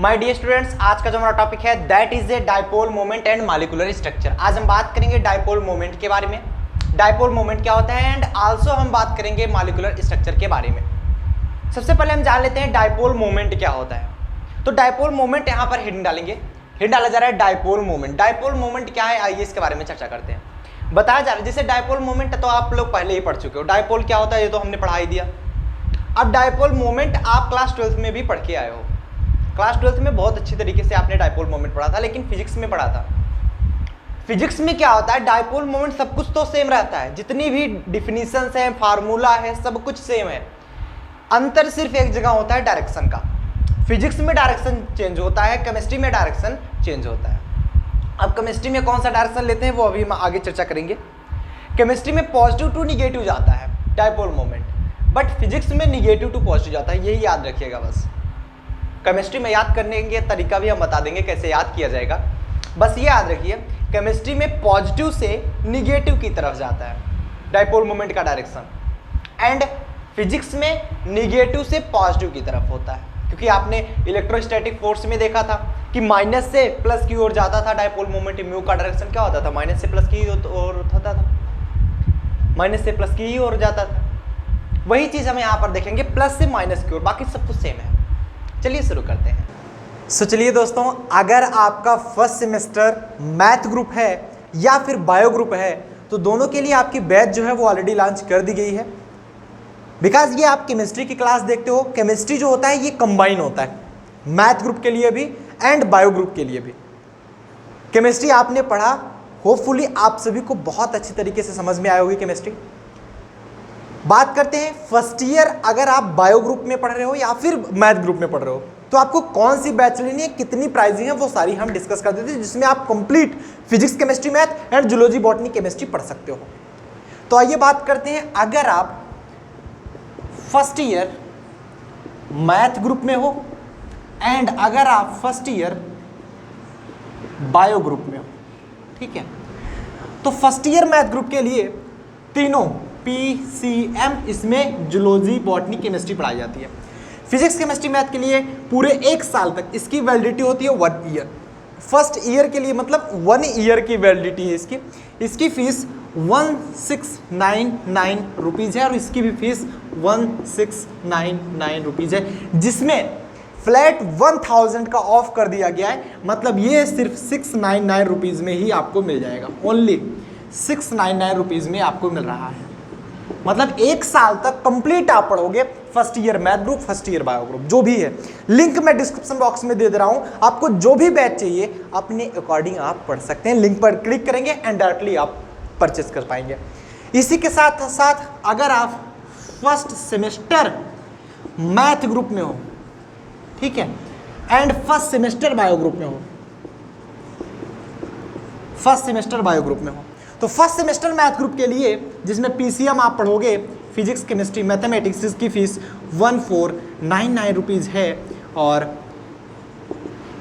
My dear students, आज का जो हमारा टॉपिक है that is A dipole moment and molecular structure. आज हम बात करेंगे डायपोल मोमेंट के बारे में, डायपोल मोमेंट क्या होता है, एंड आल्सो हम बात करेंगे मॉलिक्यूलर स्ट्रक्चर के बारे में। सबसे पहले हम जान लेते हैं डायपोल मोमेंट क्या होता है। तो डायपोल मोमेंट यहाँ पर हिडन डालेंगे, हिडन डाला जा रहा है डायपोल मोमेंट। डायपोल मोमेंट क्या है, आइए इसके बारे में चर्चा करते हैं। बताया जा रहा है जैसे डायपोल मोमेंट तो आप लोग पहले ही पढ़ चुके हो, डायपोल क्या होता है ये तो हमने पढ़ा ही दिया। अब डायपोल मोमेंट आप क्लास 12th में भी पढ़ के आए हो। क्लास 12th में बहुत अच्छी तरीके से आपने डायपोल मोमेंट पढ़ा था, लेकिन फिजिक्स में पढ़ा था। फिजिक्स में क्या होता है, डायपोल मोमेंट सब कुछ तो सेम रहता है, जितनी भी डिफिनीशंस है, फार्मूला है, सब कुछ सेम है। अंतर सिर्फ एक जगह होता है, डायरेक्शन का। फिजिक्स में डायरेक्शन चेंज होता है, केमिस्ट्री में डायरेक्शन चेंज होता है। अब केमिस्ट्री में कौन सा डायरेक्शन लेते हैं वो अभी हम आगे चर्चा करेंगे। केमिस्ट्री में पॉजिटिव टू निगेटिव जाता है डायपोल मोमेंट, बट फिजिक्स में निगेटिव टू पॉजिटिव जाता है, यही याद रखिएगा बस। केमिस्ट्री में याद करने के तरीका भी हम बता देंगे कैसे याद किया जाएगा, बस ये याद रखिए। केमिस्ट्री में पॉजिटिव से निगेटिव की तरफ जाता है डायपोल मोमेंट का डायरेक्शन, एंड फिजिक्स में निगेटिव से पॉजिटिव की तरफ होता है, क्योंकि आपने इलेक्ट्रोस्टैटिक फोर्स में देखा था कि माइनस से प्लस की ओर जाता था डायपोल मोमेंट। म्यू का डायरेक्शन क्या होता था, माइनस से प्लस की ओर होता था, माइनस से प्लस की ओर जाता था। वही चीज हम यहाँ पर देखेंगे, प्लस से माइनस की ओर, बाकी सब कुछ सेम है। चलिए शुरू करते हैं। चलिए दोस्तों, अगर आपका फर्स्ट सेमेस्टर मैथ ग्रुप है या फिर बायो ग्रुप है तो दोनों के लिए आपकी बैच जो है वो ऑलरेडी लॉन्च कर दी गई है। बिकॉज ये आप केमिस्ट्री की क्लास देखते हो, केमिस्ट्री जो होता है ये कंबाइन होता है मैथ ग्रुप के लिए भी एंड बायो ग्रुप के लिए भी। केमिस्ट्री आपने पढ़ा, होपफुली आप सभी को बहुत अच्छी तरीके से समझ में आई होगी केमिस्ट्री। बात करते हैं फर्स्ट ईयर, अगर आप बायो ग्रुप में पढ़ रहे हो या फिर मैथ ग्रुप में पढ़ रहे हो तो आपको कौन सी बैच लेनी है, कितनी प्राइसिंग है, वो सारी हम डिस्कस कर देते हैं, जिसमें आप complete physics, chemistry, math and zoology, botany, chemistry पढ़ सकते हो। तो आइए बात करते हैं, अगर आप फर्स्ट ईयर मैथ ग्रुप में हो एंड अगर आप फर्स्ट ईयर बायो ग्रुप में हो, ठीक है, तो फर्स्ट ईयर मैथ ग्रुप के लिए तीनों PCM, इसमें जूलॉजी, बॉटनी, केमिस्ट्री पढ़ाई जाती है। फिजिक्स, केमिस्ट्री, मैथ के लिए पूरे 1 साल तक इसकी वैलिडिटी होती है 1 ईयर। फर्स्ट ईयर के लिए मतलब 1 ईयर की वैलिडिटी है इसकी फीस 1699 रुपीज़ है, और इसकी भी फीस 1699 रुपीज़ है, जिसमें फ्लैट 1000 का ऑफ कर दिया गया है। मतलब ये सिर्फ 699 रुपीज़ में ही आपको मिल जाएगा, ओनली 699 रुपीज़ में आपको मिल रहा है। मतलब 1 साल तक कंप्लीट आप पढ़ोगे first year math group, first year bio group, जो भी है। लिंक मैं डिस्क्रिप्शन बॉक्स में दे रहा हूं, आपको जो भी बैच चाहिए अपने अकॉर्डिंग आप पढ़ सकते हैं। लिंक पर क्लिक करेंगे एंड डायरेक्टली आप परचेस कर पाएंगे। इसी के साथ साथ अगर आप फर्स्ट सेमेस्टर मैथ ग्रुप में हो, ठीक है, and first semester bio group में हो, फर्स्ट सेमेस्टर बायो ग्रुप में हो, तो फर्स्ट सेमेस्टर मैथ ग्रुप के लिए जिसमें PCM आप पढ़ोगे, फिजिक्स, केमिस्ट्री, मैथमेटिक्स, इसकी फीस 1499 रुपीज़ है, और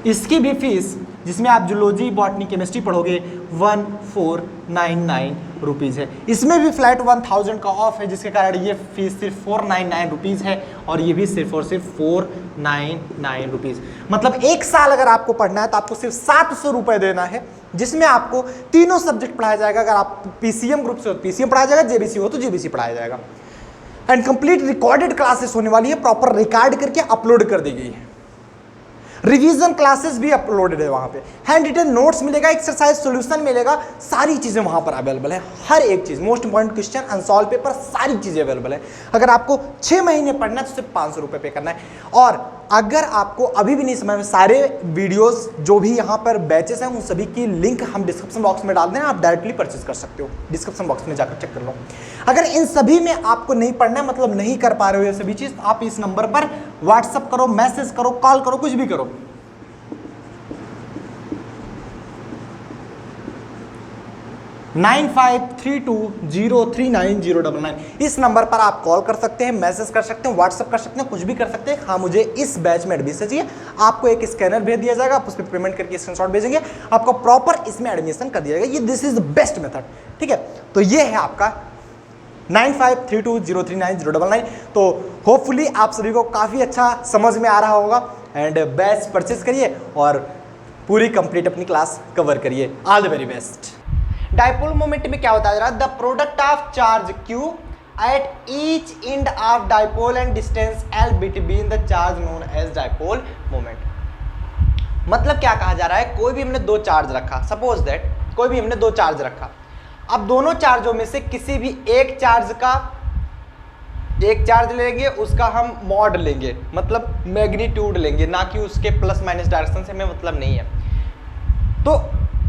इसकी भी फीस जिसमें आप जूलॉजी, बॉटनी, केमिस्ट्री पढ़ोगे 1499 रुपीज़ है। इसमें भी फ्लैट 1000 का ऑफ है, जिसके कारण ये फीस सिर्फ 499 रुपीज़ है, और ये भी सिर्फ और सिर्फ 499 रुपीज़। मतलब 1 साल अगर आपको पढ़ना है तो आपको सिर्फ 700 रुपये देना है, जिसमें आपको तीनों सब्जेक्ट पढ़ाया जाएगा। अगर आप PCM ग्रुप से हो तो PCM पढ़ाया जाएगा, JBC हो तो JBC पढ़ाया जाएगा, एंड कंप्लीट रिकॉर्डेड क्लासेस होने वाली है, प्रॉपर रिकॉर्ड करके अपलोड कर दी गई है। रिवीजन क्लासेस भी अपलोडेड है वहाँ पे, हैंड रिटन नोट्स मिलेगा, एक्सरसाइज सॉल्यूशन मिलेगा, सारी चीज़ें वहाँ पर अवेलेबल है। हर एक चीज़, most important question, unsolved paper, सारी चीज़ें अवेलेबल है। अगर आपको 6 महीने पढ़ना है तो सिर्फ 500 रुपये पे करना है। और अगर आपको अभी भी नहीं समझ में, सारे वीडियोस जो भी यहाँ पर बैचेस हैं उन सभी की लिंक हम डिस्क्रिप्शन बॉक्स में डाल देना, आप डायरेक्टली परचेज कर सकते हो, डिस्क्रिप्शन बॉक्स में जाकर चेक कर लो। अगर इन सभी में आपको नहीं पढ़ना है, मतलब नहीं कर पा रहे हो ये सभी चीज़, आप इस नंबर पर व्हाट्सअप करो, मैसेज करो, कॉल करो, कुछ भी करो। 9532039099 इस नंबर पर आप कॉल कर सकते हैं, मैसेज कर सकते हैं, व्हाट्सअप कर सकते हैं, कुछ भी कर सकते हैं। हाँ, मुझे इस बैच में एडमिशन चाहिए, आपको एक स्कैनर भेज दिया जाएगा, आप उस पर पेमेंट करके स्क्रीनशॉट भेजेंगे, आपको प्रॉपर इसमें एडमिशन कर दिया जाएगा। ये this is the best method, ठीक है। तो ये है आपका 9532039099। तो होपफुली आप सभी को काफ़ी अच्छा समझ में आ रहा होगा एंड बेस्ट परचेज करिए और पूरी कंप्लीट अपनी क्लास कवर करिए। All the very best. Dipole moment में क्या होता है, the product of charge Q at each end of dipole and distance L between the charge known as dipole moment. मतलब क्या कहा जा रहा है, कोई भी हमने दो चार्ज रखा, सपोज दैट कोई भी हमने दो चार्ज रखा, अब दोनों चार्जों में से किसी भी एक चार्ज लेंगे, उसका हम मॉड लेंगे, मतलब मैग्नीट्यूड लेंगे, ना कि उसके प्लस माइनस डायरेक्शन से हमें मतलब नहीं है। तो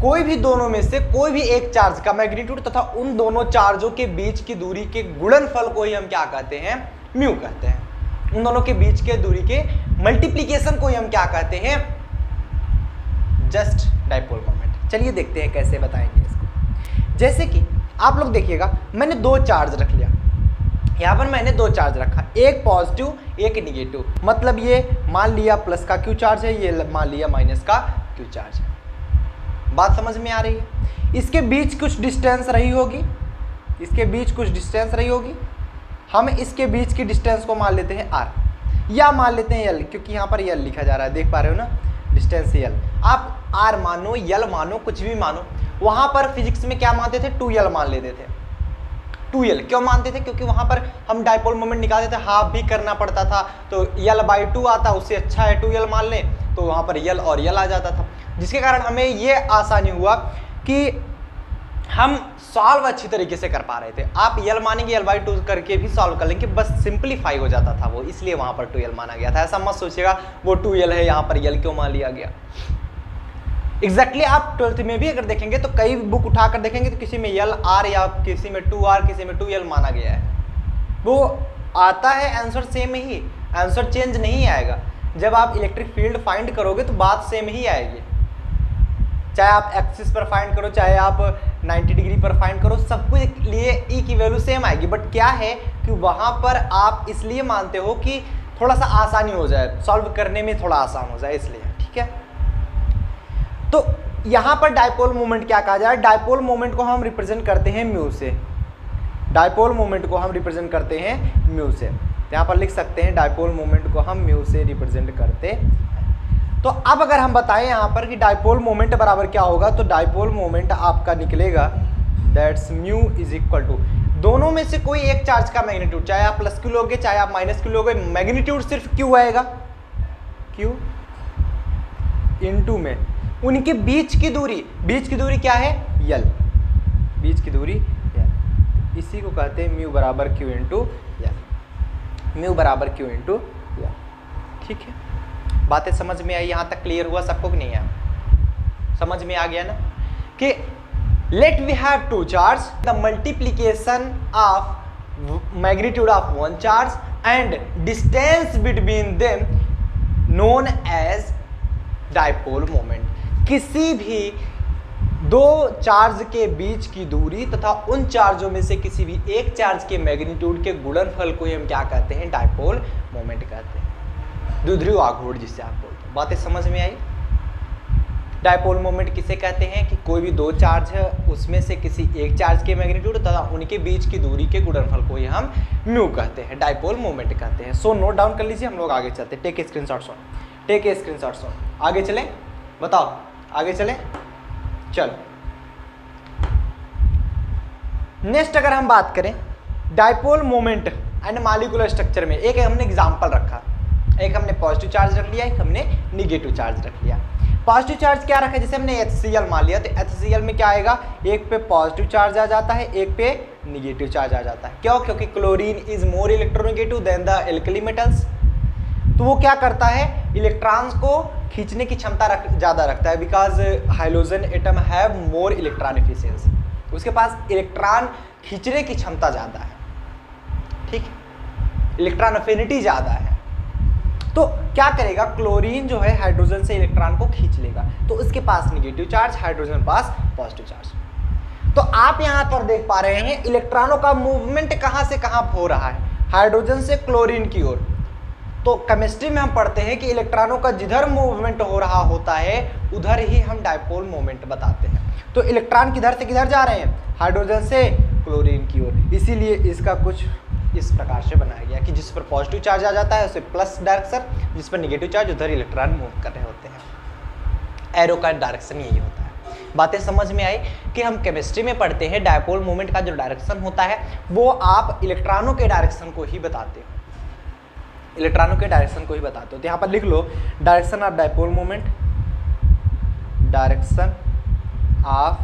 कोई भी दोनों में से कोई भी एक चार्ज का मैग्नीट्यूड तथा उन दोनों चार्जों के बीच की दूरी के गुणनफल को ही हम क्या कहते हैं, म्यू कहते हैं। उन दोनों के बीच के दूरी के मल्टीप्लीकेशन को ही हम क्या कहते हैं, जस्ट डाइपोल मोमेंट। चलिए देखते हैं कैसे बताएंगे इसको। जैसे कि आप लोग देखिएगा, मैंने दो चार्ज रख लिया, यहाँ पर मैंने दो चार्ज रखा, एक पॉजिटिव एक निगेटिव, मतलब ये मान लिया प्लस का क्यू चार्ज है, ये मान लिया माइनस का क्यू चार्ज है। बात समझ में आ रही है। इसके बीच कुछ डिस्टेंस रही होगी, इसके बीच कुछ डिस्टेंस रही होगी, हम इसके बीच की डिस्टेंस को मान लेते हैं r या मान लेते हैं l, क्योंकि यहाँ पर l लिखा जा रहा है, देख पा रहे हो ना, डिस्टेंस l। आप r मानो, l मानो, कुछ भी मानो। वहाँ पर फिजिक्स में क्या मानते थे, 2l मान लेते थे। 2l क्यों मानते थे, क्योंकि वहाँ पर हम डाइपोल मोमेंट निकालते थे, हाफ भी करना पड़ता था, तो l/2 आता, उससे अच्छा है 2l मान लें, तो वहाँ पर l और l आ जाता था, जिसके कारण हमें ये आसानी हुआ कि हम सॉल्व अच्छी तरीके से कर पा रहे थे। आप l मानेंगे, l/2 करके भी सॉल्व कर लेंगे, बस सिंपलीफाई हो जाता था वो, इसलिए वहाँ पर 2l माना गया था। ऐसा मत सोचिएगा वो 2l है, यहाँ पर l क्यों मान लिया गया। एग्जैक्टली आप 12th में भी अगर देखेंगे तो कई बुक उठाकर देखेंगे तो किसी में l/r या किसी में 2r, किसी में 2l माना गया है। वो आता है आंसर सेम ही, आंसर चेंज नहीं आएगा। जब आप इलेक्ट्रिक फील्ड फाइंड करोगे तो बात सेम ही आएगी, चाहे आप एक्सिस पर फाइंड करो, चाहे आप 90 डिग्री पर फाइंड करो, सबको लिए ई की वैल्यू सेम आएगी। बट क्या है कि वहाँ पर आप इसलिए मानते हो कि थोड़ा सा आसानी हो जाए, सॉल्व करने में थोड़ा आसान हो जाए, इसलिए, ठीक है। तो यहाँ पर डाइपोल मोमेंट क्या कहा जाए, डाइपोल मोमेंट को हम रिप्रेजेंट करते हैं म्यू से। डाइपोल मोमेंट को हम रिप्रेजेंट करते हैं म्यू से, यहाँ पर लिख सकते हैं डाइपोल मोमेंट को हम म्यू से रिप्रेजेंट करते हैं। तो अब अगर हम बताएं यहाँ पर कि डाइपोल मोमेंट बराबर क्या होगा, तो डाइपोल मोमेंट आपका निकलेगा that's mu is equal to, दोनों में से कोई एक चार्ज का मैग्नीट्यूड, चाहे आप प्लस क्यू लोगे चाहे आप माइनस क्यू लोगे, मैग्नीट्यूड सिर्फ क्यू आएगा, क्यू इनटू में उनके बीच की दूरी क्या है, यल, बीच की दूरी यल, इसी को कहते हैं म्यू बराबर क्यू इंटू यल, म्यू बराबर क्यू इंटू यल। ठीक है, बातें समझ में आई, यहाँ तक क्लियर हुआ सबको कि नहीं आया, समझ में आ गया ना कि let we have two charge, the multiplication of magnitude of one charge and distance between them known as dipole moment. किसी भी दो चार्ज के बीच की दूरी तथा उन चार्जों में से किसी भी एक चार्ज के मैग्नीट्यूड के गुणनफल को हम क्या कहते हैं, डाइपोल मोमेंट कहते हैं, द्विध्रुव आघूर्ण जिससे आप बोलते हैं। बातें समझ में आई। डाइपोल मोमेंट किसे कहते हैं कि कोई भी दो चार्ज है उसमें से किसी एक चार्ज के मैग्नीट्यूड तथा उनके बीच की दूरी के गुणनफल को ही हम म्यू कहते हैं, डाइपोल मोमेंट कहते हैं। सो नोट डाउन कर लीजिए, हम लोग आगे चलते हैं। Take a screenshot, take a screenshot. आगे चलें, बताओ आगे चलें, चलो। नेक्स्ट अगर हम बात करें dipole moment and molecular structure में, एक हमने एग्जांपल रखा, एक हमने पॉजिटिव चार्ज रख लिया, एक हमने निगेटिव चार्ज रख लिया। पॉजिटिव चार्ज क्या रखा, जैसे हमने HCl मान लिया, तो HCl में क्या आएगा, एक पे पॉजिटिव चार्ज आ जाता है, एक पे निगेटिव चार्ज आ जाता है। क्यों? क्योंकि chlorine is more electronegative than the alkali metals. तो वो क्या करता है, इलेक्ट्रॉन्स को खींचने की क्षमता ज़्यादा रखता है, because hydrogen atom have more electron efficiency, उसके पास इलेक्ट्रॉन खींचने की क्षमता ज़्यादा है, ठीक, इलेक्ट्रॉन अफिनिटी ज़्यादा है। तो क्या करेगा, क्लोरीन जो है हाइड्रोजन से इलेक्ट्रॉन को खींच लेगा, तो उसके पास निगेटिव चार्ज, हाइड्रोजन पास पॉजिटिव चार्ज। तो आप यहाँ पर देख पा रहे हैं इलेक्ट्रॉनों का मूवमेंट कहाँ से कहाँ हो रहा है, हाइड्रोजन से क्लोरीन की ओर। तो केमिस्ट्री में हम पढ़ते हैं कि इलेक्ट्रॉनों का जिधर मूवमेंट हो रहा होता है उधर ही हम डाइपोल मोमेंट बताते हैं। तो इलेक्ट्रॉन किधर से किधर जा रहे हैं, हाइड्रोजन से क्लोरीन की ओर, इसीलिए इसका कुछ इस प्रकार से बनाया गया कि जिस पर पॉजिटिव चार्ज आ जाता है उसे प्लस डायरेक्शन, जिस पर निगेटिव चार्ज उधर इलेक्ट्रॉन मूव कर रहे होते हैं। एरो का डायरेक्शन यही होता है। बातें समझ में आई कि हम केमिस्ट्री में पढ़ते हैं डायपोल मोमेंट का जो डायरेक्शन होता है वो आप इलेक्ट्रॉनों के डायरेक्शन को ही बताते हो, इलेक्ट्रॉनों के डायरेक्शन को ही बताते हो। तो यहाँ पर लिख लो direction of dipole moment, direction of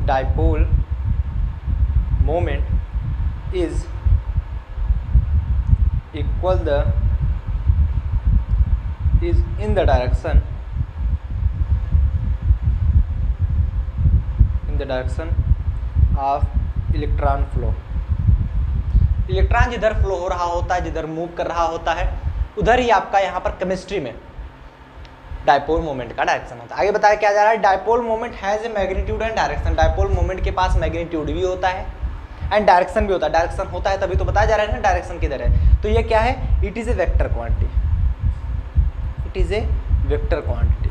dipole moment is equal the is in the direction of electron flow. Electron जिधर फ्लो हो रहा होता है, जिधर मूव कर रहा होता है, उधर ही आपका यहाँ पर केमिस्ट्री में डायपोल मोमेंट का डायरेक्शन होता है। आगे बताया क्या जा रहा है, dipole moment has a magnitude and direction. Dipole moment के पास मैग्नीट्यूड भी होता है एंड डायरेक्शन भी होता है। डायरेक्शन होता है तभी तो बताया जा रहा है ना डायरेक्शन किधर है। तो ये क्या है, it is a vector quantity, it is a vector quantity.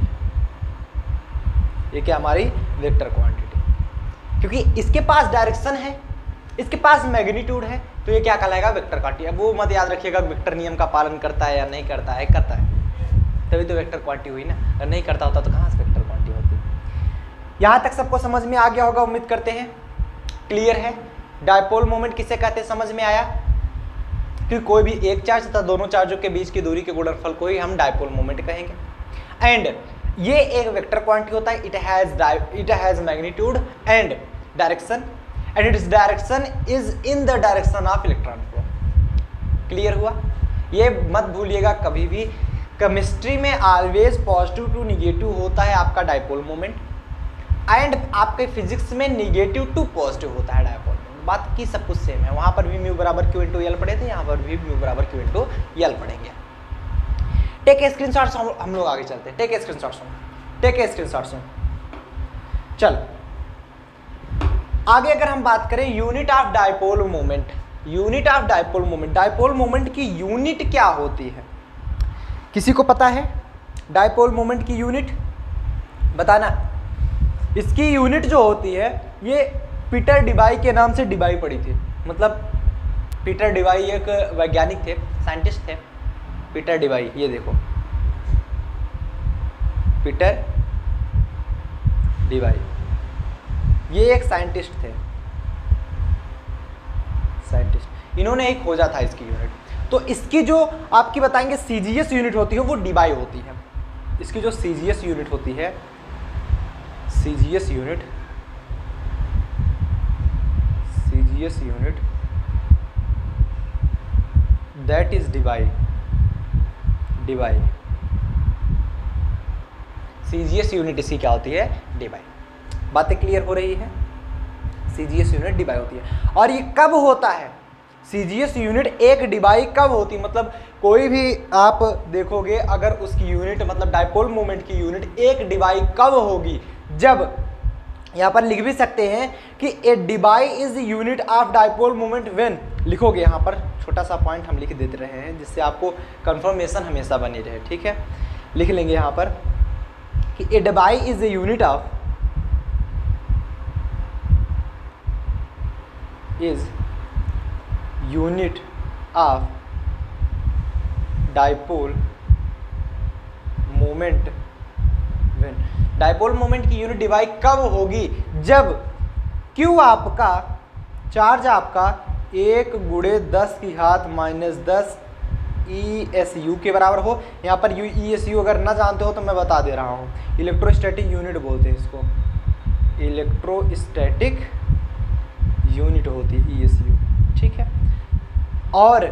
ये क्या हमारी वेक्टर क्वांटिटी, क्योंकि इसके पास डायरेक्शन है, इसके पास मैग्नीट्यूड है, तो ये क्या कहलाएगा, वेक्टर क्वांटिटी। अब वो मत याद रखिएगा वेक्टर नियम का पालन करता है या नहीं करता है, करता है तभी तो वेक्टर क्वांटिटी हुई ना, अगर नहीं करता होता तो कहाँ से वेक्टर क्वांटिटी होती। यहाँ तक सबको समझ में आ गया होगा, उम्मीद करते हैं क्लियर है। डायपोल मोमेंट किसे कहते हैं समझ में आया, क्योंकि कोई भी एक चार्ज तथा दोनों चार्जों के बीच की दूरी के गुणनफल को ही हम डायपोल मोमेंट कहेंगे। एंड ये एक वेक्टर क्वांटिटी होता है, it has magnitude and direction and its direction is in the direction of electron flow. Clear हुआ। ये मत भूलिएगा कभी भी, केमिस्ट्री में ऑलवेज पॉजिटिव टू निगेटिव होता है आपका डायपोल मोमेंट, एंड आपके फिजिक्स में निगेटिव टू पॉजिटिव होता है डायपोल मोमेंट। बात की सब कुछ सेम है। वहां पर भी म्यू बराबर क्यू इंटू एल पढ़े थे, यहाँ पर भी म्यू बराबर क्यू इंटू एल पढ़ेंगे। टेक ए स्क्रीनशॉट्स, हम लोग आगे चलते हैं। Take a screenshots, take a screenshots. चल आगे अगर हम बात करें unit of dipole moment, unit of dipole moment, dipole moment की यूनिट क्या होती है, किसी को पता है डायपोल मोमेंट की यूनिट बताना। इसकी यूनिट जो होती है ये पीटर डिबाई के नाम से डिबाई पड़ी थी, मतलब पीटर डिबाई एक वैज्ञानिक थे, साइंटिस्ट थे पीटर डिबाई। ये देखो पीटर डिबाई, ये एक साइंटिस्ट थे, साइंटिस्ट, इन्होंने एक खोजा था इसकी यूनिट। तो इसकी जो आपकी बताएंगे सीजीएस यूनिट होती है वो डिबाई होती है। इसकी जो सीजीएस यूनिट होती है, CGS unit, CGS unit that is debye, debye. CGS unit इसकी क्या होती है, डिबाई। बातें क्लियर हो रही है, सीजीएस यूनिट डिबाई होती है। और ये कब होता है, सीजीएस यूनिट एक डिबाई कब होती है, मतलब कोई भी आप देखोगे अगर उसकी यूनिट मतलब डायपोल मोमेंट की यूनिट एक डिबाई कब होगी, जब यहाँ पर लिख भी सकते हैं कि a debye is unit of dipole moment when, लिखोगे यहाँ पर छोटा सा पॉइंट हम लिख देते रहे हैं जिससे आपको कंफर्मेशन हमेशा बनी रहे, ठीक है। लिख लेंगे यहाँ पर कि a debye is a unit of, is unit of dipole moment when, dipole moment की यूनिट डिवाई कब होगी, जब Q आपका चार्ज आपका 1 × 10⁻⁻10 ESU के बराबर हो। यहाँ पर ESU अगर ना जानते हो तो मैं बता दे रहा हूँ, इलेक्ट्रोस्टैटिक यूनिट बोलते हैं इसको, इलेक्ट्रोस्टैटिक यूनिट होती है ESU, ठीक है। और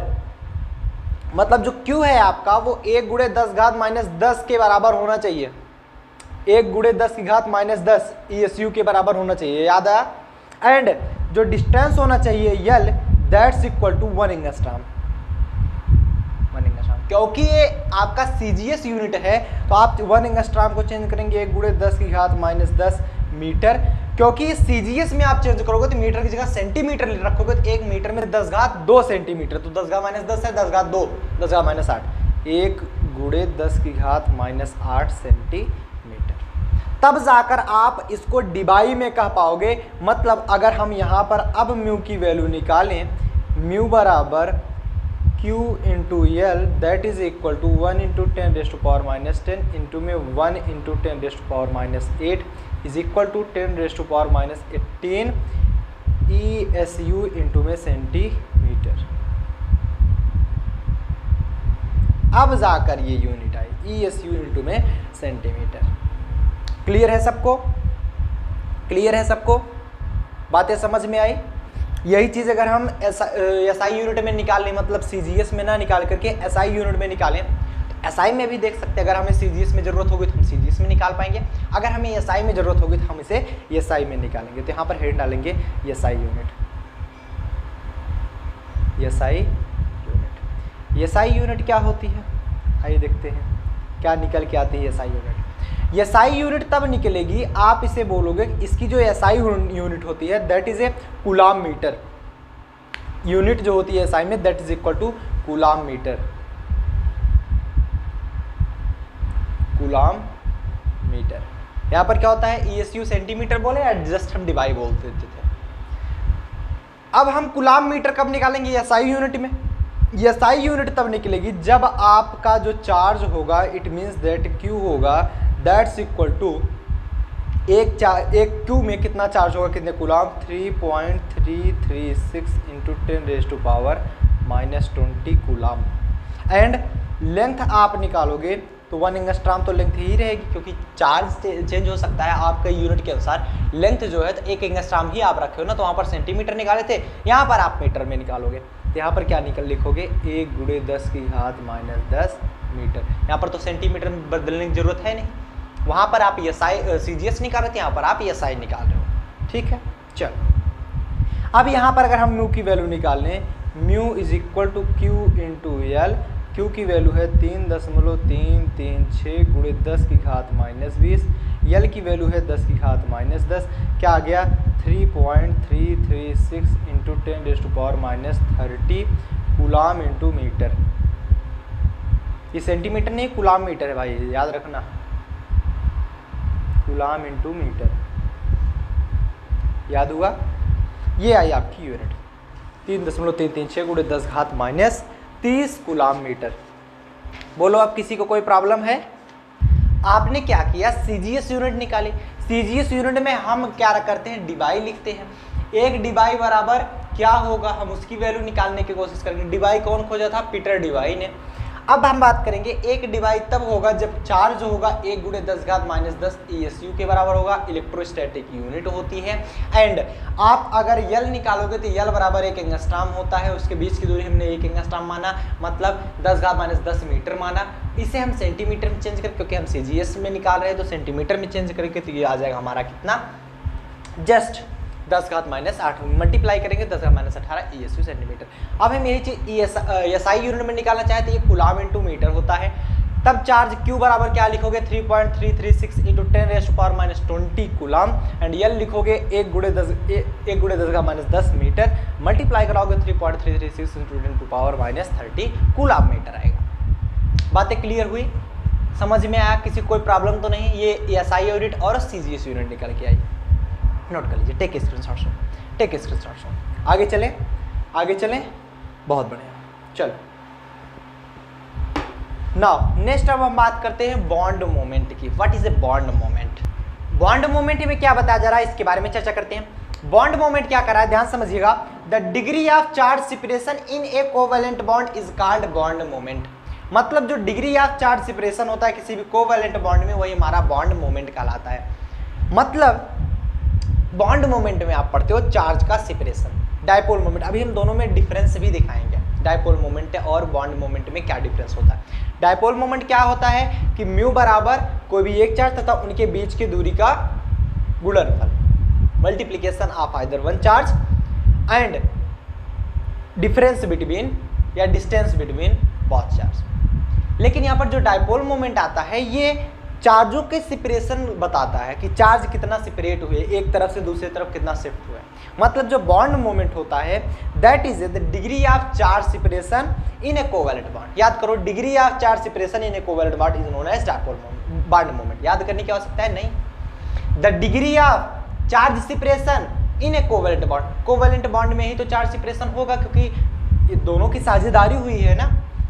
मतलब जो Q है आपका वो 1 × 10⁻⁻10 के बराबर होना चाहिए, 1 × 10⁻⁻10 ESU के बराबर होना चाहिए, याद आया। एंड जो डिस्टेंस होना चाहिए L that's equal to 1 angstrom, 1 angstrom. क्योंकि ये आपका सीजीएस यूनिट है तो आप 1 एंगस्ट्रॉम को चेंज करेंगे 1 × 10⁻⁻10 मीटर, क्योंकि सीजीएस में आप चेंज करोगे तो मीटर की जगह सेंटीमीटर रखोगे तो 1 मीटर में 10⁻2 सेंटीमीटर, तो 10⁻10 है 10⁻2 10⁻8, 1 × 10⁻8 सेंटीमीटर। तब जाकर आप इसको डिबाई में कह पाओगे। मतलब अगर हम यहाँ पर अब म्यू की वैल्यू निकालें, म्यू बराबर Q into L that is equal to 1 into 10⁻⁻10 into में 1 into 10⁻⁸ is equal to 10⁻⁻18 ESU into में सेंटीमीटर। अब जाकर ये यूनिट आई ESU इंटू में सेंटीमीटर। क्लियर है सबको? क्लियर है सबको? बातें समझ में आई? यही चीज़ अगर हम SI यूनिट में निकाल लें, मतलब CGS में ना निकाल करके SI यूनिट में निकालें, तो SI में भी देख सकते हैं। अगर हमें CGS में ज़रूरत होगी तो हम CGS में निकाल पाएंगे, अगर हमें SI में ज़रूरत होगी तो हम इसे SI में निकालेंगे। तो यहाँ पर हेड डालेंगे SI यूनिट। SI यूनिट क्या होती है, आइए देखते हैं क्या निकल के आती है SI यूनिट। SI यूनिट तब निकलेगी, आप इसे बोलोगे, इसकी जो SI यूनिट होती है that is a coulomb metre. Unit जो होती है SI में that is equal to coulomb metre. Coulomb metre. यहाँ पर क्या होता है, ESU सेंटीमीटर बोले या जस्ट हम डिवाइड बोल देते थे। अब हम कूलाम मीटर कब निकालेंगे SI यूनिट में? SI यूनिट तब निकलेगी जब आपका जो चार्ज होगा, इट मीन्स दैट Q होगा दैट्स इक्वल टू एक Q में कितना चार्ज होगा, कितने coulomb, 3.336 into 10⁻⁻20 coulomb. And length आप निकालोगे तो 1 एंगस्ट्राम तो लेंथ ही रहेगी, क्योंकि चार्ज चेंज हो सकता है आपके यूनिट के अनुसार। लेंथ जो है तो 1 एंगस्ट्राम ही आप रखे हो ना, तो वहाँ पर सेंटीमीटर निकाले थे, यहाँ पर आप मीटर में निकालोगे। तो यहाँ पर क्या लिखोगे, 1 × 10⁻⁻10 मीटर। यहाँ पर तो सेंटीमीटर में बदलने की जरूरत है नहीं, वहाँ पर आप CGS निकाल रहे थे, यहाँ पर आप SI निकाल रहे हो। ठीक है, चलो अब यहाँ पर अगर हम म्यू की वैल्यू निकाल लें, mu is equal to Q into L. Q की वैल्यू है 3.336 × 10⁻⁻20। एल की वैल्यू है 10⁻⁻10। क्या आ गया, 3.336 इंटू 10⁻30 कूलाम इंटू मीटर। ये सेंटीमीटर नहीं, कूलाम मीटर है भाई, याद रखना, कूलाम इंटू मीटर। याद हुआ? ये आई आपकी यूनिट 3.336 × 10⁻30 कूलाम मीटर। बोलो अब किसी को कोई प्रॉब्लम है? आपने क्या किया, CGS यूनिट निकाली। CGS यूनिट में हम क्या करते हैं, डिवाई लिखते हैं। एक डिवाई बराबर क्या होगा, हम उसकी वैल्यू निकालने की कोशिश करेंगे। डिवाई कौन खोजा था, पीटर डिवाई ने। अब हम बात करेंगे, एक डिवाई तब होगा जब चार्ज होगा 1 × 10⁻⁻10 ESU के बराबर होगा, इलेक्ट्रोस्टैटिक यूनिट होती है। एंड आप अगर यल निकालोगे तो यल बराबर 1 एंगस्ट्राम होता है, उसके बीच की दूरी हमने 1 एंगस्ट्राम माना, मतलब 10⁻⁻10 मीटर माना। इसे हम सेंटीमीटर में चेंज करें, क्योंकि हम CGS में निकाल रहे हैं, तो सेंटीमीटर में चेंज करके तो ये आ जाएगा हमारा कितना, जस्ट 10⁻⁸ मल्टीप्लाई करेंगे 10⁻18 ESU सेंटीमीटर। अब हम यही चीज SI यूनिट में निकालना चाहते हैं, ये कूलाम इंटू मीटर होता है। तब चार्ज Q बराबर क्या लिखोगे, 3.336 इंटू 10⁻⁻20 कूलाम। एंड यल लिखोगे 1 × 10⁻10 मीटर, मल्टीप्लाई कराओगे 3.336 इंटू 10⁻30 कूलाम मीटर आएगा। बातें क्लियर हुई, समझ में आया? किसी कोई प्रॉब्लम तो नहीं? ये SI यूनिट और CGS यूनिट निकल के आई, नोट कर लीजिए, टेक स्क्रीनशॉट। आगे चलें, बहुत बढ़िया। चलो नाउ नेक्स्ट अब हम बात करते हैं बॉन्ड मोमेंट की। What is a bond moment? Bond moment में क्या बताया जा रहा है, इसके बारे में चर्चा करते हैं। बॉन्ड मोमेंट क्या कर रहा है, ध्यान समझिएगा। The degree of charge separation in a covalent bond is called bond moment. मतलब जो डिग्री ऑफ चार्ज सेपरेशन होता है किसी भी कोवैलेंट बॉन्ड में, वही हमारा बॉन्ड मोमेंट कहलाता है। मतलब बॉन्ड मोमेंट में आप पढ़ते हो चार्ज का सेपरेशन, डायपोल मोमेंट। अभी हम दोनों में डिफरेंस भी दिखाएंगे, डायपोल मोमेंट और बॉन्ड मोमेंट में क्या डिफरेंस होता है। डायपोल मोमेंट क्या होता है कि म्यू बराबर कोई भी एक चार्ज तथा उनके बीच की दूरी का गुणनफल, multiplication of either one charge and difference between या डिस्टेंस बिटवीन बोथ चार्ज। लेकिन यहाँ पर जो डायपोल मोमेंट आता है ये चार्जों के सेपरेशन बताता है कि चार्ज कितना सेपरेट हुए, एक तरफ से दूसरी तरफ कितना शिफ्ट हुआ है। मतलब जो बॉन्ड मोमेंट होता है that is the degree of charge separation in a covalent bond. याद करो, degree of charge separation in a covalent bond is known as dipole bond moment. याद करने की आवश्यकता है नहीं। The degree of charge separation in a covalent bond. Covalent bond में ही तो चार्ज सेपरेशन होगा, क्योंकि ये दोनों की साझेदारी हुई है ना,